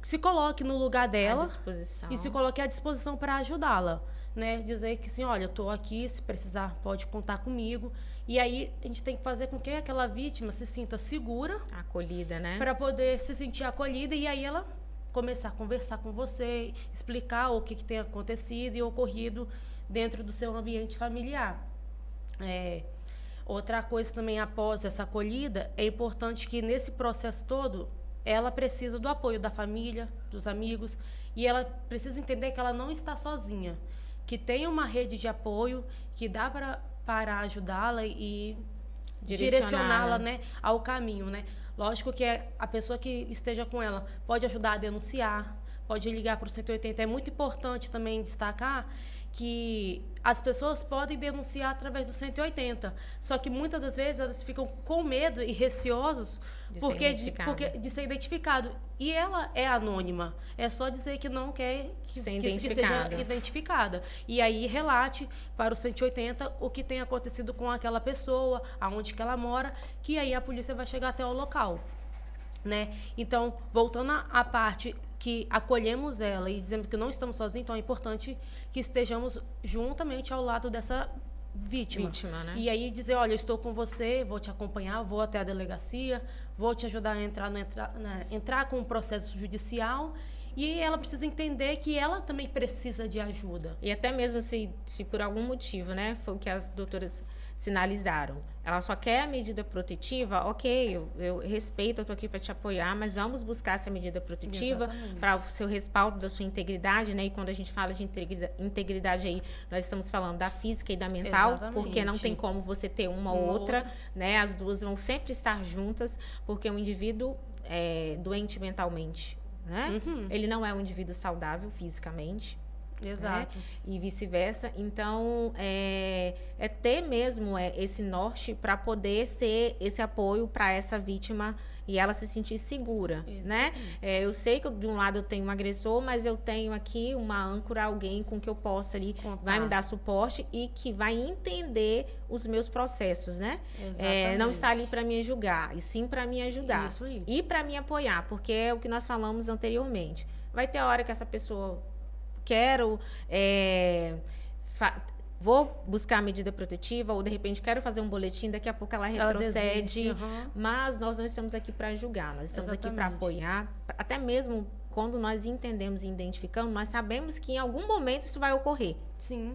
se coloque no lugar dela À disposição. e se coloque à disposição para ajudá-la, né? Dizer que assim, olha, eu estou aqui, se precisar pode contar comigo. E aí a gente tem que fazer com que aquela vítima se sinta segura, Acolhida, né? para poder se sentir acolhida, e aí ela começar a conversar com você, explicar o que tem acontecido e ocorrido dentro do seu ambiente familiar. Outra coisa também, após essa acolhida, é importante que nesse processo todo, ela precisa do apoio da família, dos amigos, e ela precisa entender que ela não está sozinha, que tem uma rede de apoio, que dá para ajudá-la e direcioná-la, né, ao caminho, né? Lógico que a pessoa que esteja com ela pode ajudar a denunciar, pode ligar para o 180. É muito importante também destacar que as pessoas podem denunciar através do 180, só que muitas das vezes elas ficam com medo e receosos de ser identificado. E ela é anônima, é só dizer que não quer que seja identificada. E aí relate para o 180 o que tem acontecido com aquela pessoa, aonde que ela mora, que aí a polícia vai chegar até o local, né? Então, voltando à parte que acolhemos ela e dizemos que não estamos sozinhos, então é importante que estejamos juntamente ao lado dessa vítima, né? E aí dizer, olha, eu estou com você, vou te acompanhar, vou até a delegacia, vou te ajudar a entrar com um processo judicial. E ela precisa entender que ela também precisa de ajuda. E até mesmo se por algum motivo, né, foi o que as doutoras sinalizaram, ela só quer a medida protetiva, ok, eu respeito, eu estou aqui para te apoiar, mas vamos buscar essa medida protetiva para o seu respaldo da sua integridade, né? E quando a gente fala de integridade aí, nós estamos falando da física e da mental, porque não tem como você ter uma ou outra, né? As duas vão sempre estar juntas, porque um indivíduo doente mentalmente, né? Ele não é um indivíduo saudável fisicamente. Exato. Né? E vice-versa. Então, é ter mesmo esse norte para poder ser esse apoio para essa vítima e ela se sentir segura, né? Eu sei que de um lado eu tenho um agressor, mas eu tenho aqui uma âncora, alguém com que eu possa ali, vai me dar suporte e que vai entender os meus processos, né? Não está ali para me julgar, e sim para me ajudar. Isso aí. E para me apoiar, porque é o que nós falamos anteriormente. Vai ter hora que essa pessoa vou buscar a medida protetiva, ou de repente quero fazer um boletim, daqui a pouco ela retrocede, mas nós não estamos aqui para julgar, nós estamos aqui para apoiar, até mesmo quando nós entendemos e identificamos, nós sabemos que em algum momento isso vai ocorrer,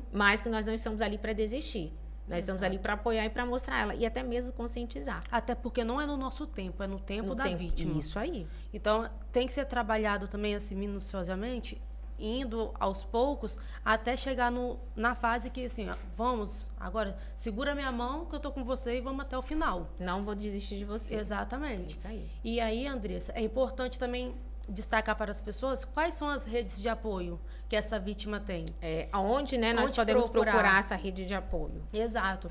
mas que nós não estamos ali para desistir. Nós estamos ali para apoiar e para mostrar ela, e até mesmo conscientizar. Até porque não é no nosso tempo, é no tempo da vítima. Isso aí. Então, tem que ser trabalhado também assim, minuciosamente, indo aos poucos, até chegar na fase que, assim, ó, vamos, agora, segura minha mão que eu tô com você e vamos até o final. Não vou desistir de você. Exatamente. Isso aí. E aí, Andressa, é importante também destacar para as pessoas quais são as redes de apoio que essa vítima tem. Aonde, né, nós podemos procurar essa rede de apoio. Exato.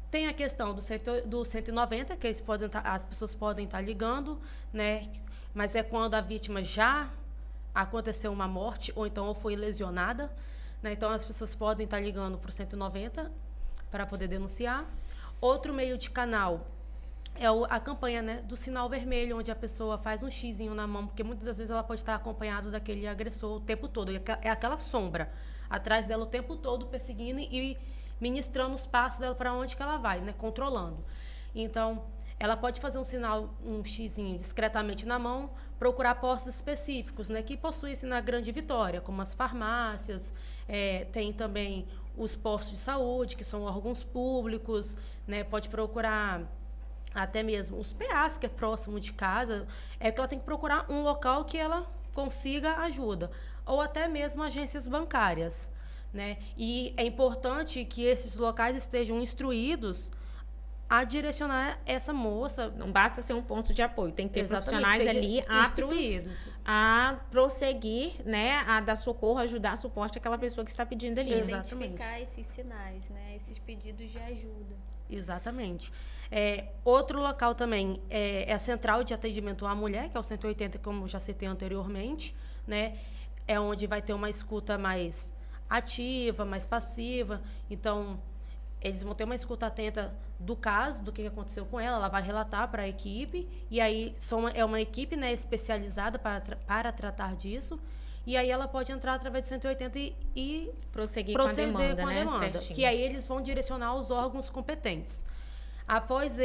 Tem a questão do 190, que as pessoas podem estar ligando, né, mas é quando a vítima já aconteceu uma morte, ou então foi lesionada, né? Então as pessoas podem estar ligando para o 190 para poder denunciar. Outro meio de canal é a campanha, né, do sinal vermelho, onde a pessoa faz um xizinho na mão, porque muitas das vezes ela pode estar acompanhada daquele agressor o tempo todo. É aquela sombra atrás dela o tempo todo, perseguindo e ministrando os passos dela para onde que ela vai, né, controlando. Então, ela pode fazer um xizinho discretamente na mão, procurar postos específicos, né, que possuem na Grande Vitória, como as farmácias, tem também os postos de saúde, que são órgãos públicos, né, pode procurar até mesmo os PAs, que é próximo de casa, que ela tem que procurar um local que ela consiga ajuda, ou até mesmo agências bancárias, né, e é importante que esses locais estejam instruídos a direcionar essa moça. Não basta ser um ponto de apoio, tem que ter profissionais ali aptos a prosseguir, né, a dar socorro, ajudar, suporte àquela pessoa que está pedindo ali. Identificar esses sinais, né, esses pedidos de ajuda. Exatamente. Outro local também é a Central de Atendimento à Mulher, que é o 180, como já citei anteriormente, né, é onde vai ter uma escuta mais ativa, mais passiva, então eles vão ter uma escuta atenta do caso, do que aconteceu com ela vai relatar para a equipe, e aí é uma equipe, né, especializada para tratar disso, e aí ela pode entrar através do 180 e proceder com a demanda, que aí eles vão direcionar os órgãos competentes. Após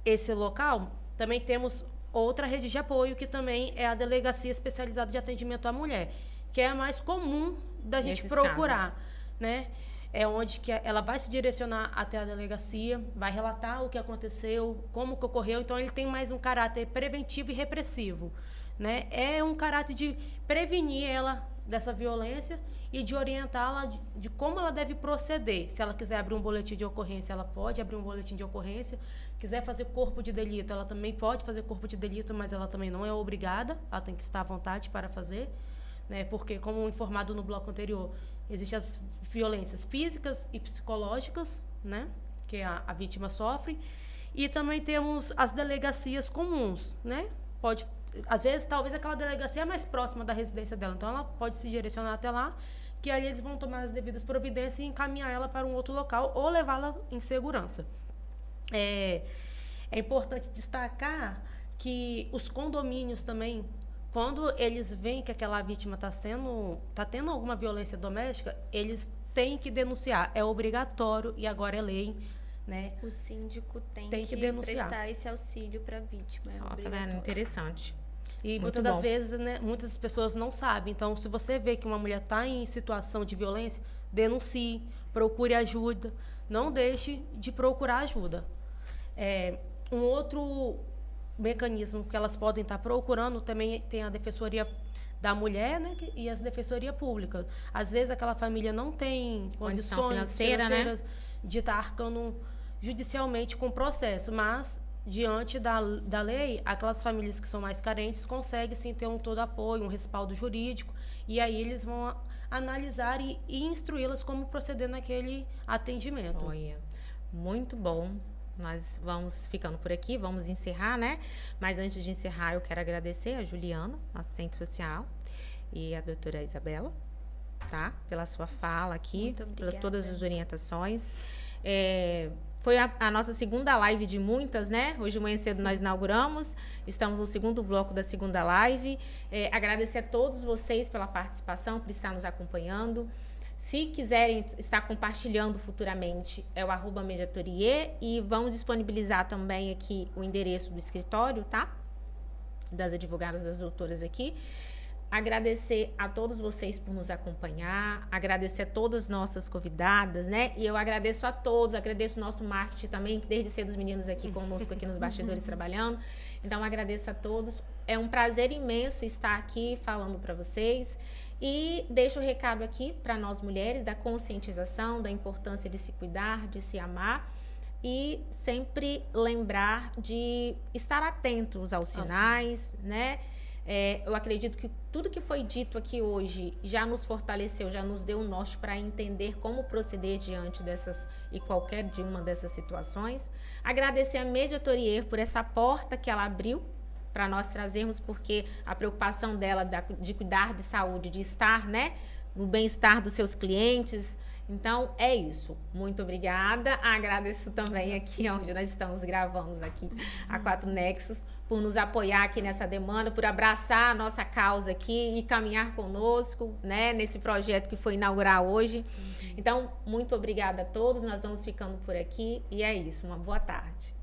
esse local, também temos outra rede de apoio, que também é a Delegacia Especializada de Atendimento à Mulher, que é a mais comum da gente procurar, né? é onde que ela vai se direcionar até a delegacia, vai relatar o que aconteceu, como que ocorreu. Então, ele tem mais um caráter preventivo e repressivo, né? É um caráter de prevenir ela dessa violência e de orientá-la de como ela deve proceder. Se ela quiser abrir um boletim de ocorrência, ela pode abrir um boletim de ocorrência. Quiser fazer corpo de delito, ela também pode fazer corpo de delito, mas ela também não é obrigada, ela tem que estar à vontade para fazer, né? Porque, como informado no bloco anterior, existem as violências físicas e psicológicas, né? Que a vítima sofre. E também temos as delegacias comuns, né? Pode, às vezes, talvez aquela delegacia é mais próxima da residência dela, então ela pode se direcionar até lá, que ali eles vão tomar as devidas providências e encaminhar ela para um outro local ou levá-la em segurança. É importante destacar que os condomínios também, quando eles veem que aquela vítima está tendo alguma violência doméstica, eles têm que denunciar. É obrigatório e agora é lei, né? O síndico tem que que denunciar. prestar esse auxílio para a vítima. É Ó, tá vendo? obrigatório. Interessante. E Muito muitas das bom. vezes, né, muitas pessoas não sabem. Então, se você vê que uma mulher está em situação de violência, denuncie, procure ajuda. Não deixe de procurar ajuda. Um outro mecanismo que elas podem estar procurando também tem a Defensoria da Mulher, né, e as Defensoria Pública. Às vezes aquela família não tem Condição condições financeira, né? financeiras de estar arcando judicialmente com o processo, mas diante da lei, aquelas famílias que são mais carentes conseguem sim ter todo apoio, um respaldo jurídico, e aí eles vão analisar e instruí-las como proceder naquele atendimento. Olha, muito bom. Nós vamos ficando por aqui, vamos encerrar, né? Mas antes de encerrar, eu quero agradecer a Juliana, assistente social, e a doutora Isabela, tá? Pela sua fala aqui, Muito obrigada. por todas as orientações. Foi a nossa segunda live de muitas, né? Hoje de manhã cedo nós inauguramos, estamos no segundo bloco da segunda live. Agradecer a todos vocês pela participação, por estar nos acompanhando. Se quiserem estar compartilhando futuramente, é o @mediatorie, e vamos disponibilizar também aqui o endereço do escritório, tá? Das advogadas, das doutoras aqui. Agradecer a todos vocês por nos acompanhar, agradecer a todas as nossas convidadas, né? E eu agradeço a todos, agradeço o nosso marketing também, que desde cedo os meninos aqui conosco, aqui nos bastidores trabalhando. Então, agradeço a todos. É um prazer imenso estar aqui falando para vocês. E deixo o recado aqui para nós mulheres da conscientização, da importância de se cuidar, de se amar e sempre lembrar de estar atentos aos sinais, né? Eu acredito que tudo que foi dito aqui hoje já nos fortaleceu, já nos deu um norte para entender como proceder diante dessas e qualquer de uma dessas situações. Agradecer a Mediatorie por essa porta que ela abriu para nós trazermos, porque a preocupação dela de cuidar de saúde, de estar, né, no bem-estar dos seus clientes. Então, é isso. Muito obrigada. Agradeço também aqui onde nós estamos gravando aqui, a 4 Nexos, por nos apoiar aqui nessa demanda, por abraçar a nossa causa aqui e caminhar conosco, né, nesse projeto que foi inaugurar hoje. Então, muito obrigada a todos. Nós vamos ficando por aqui e é isso. Uma boa tarde.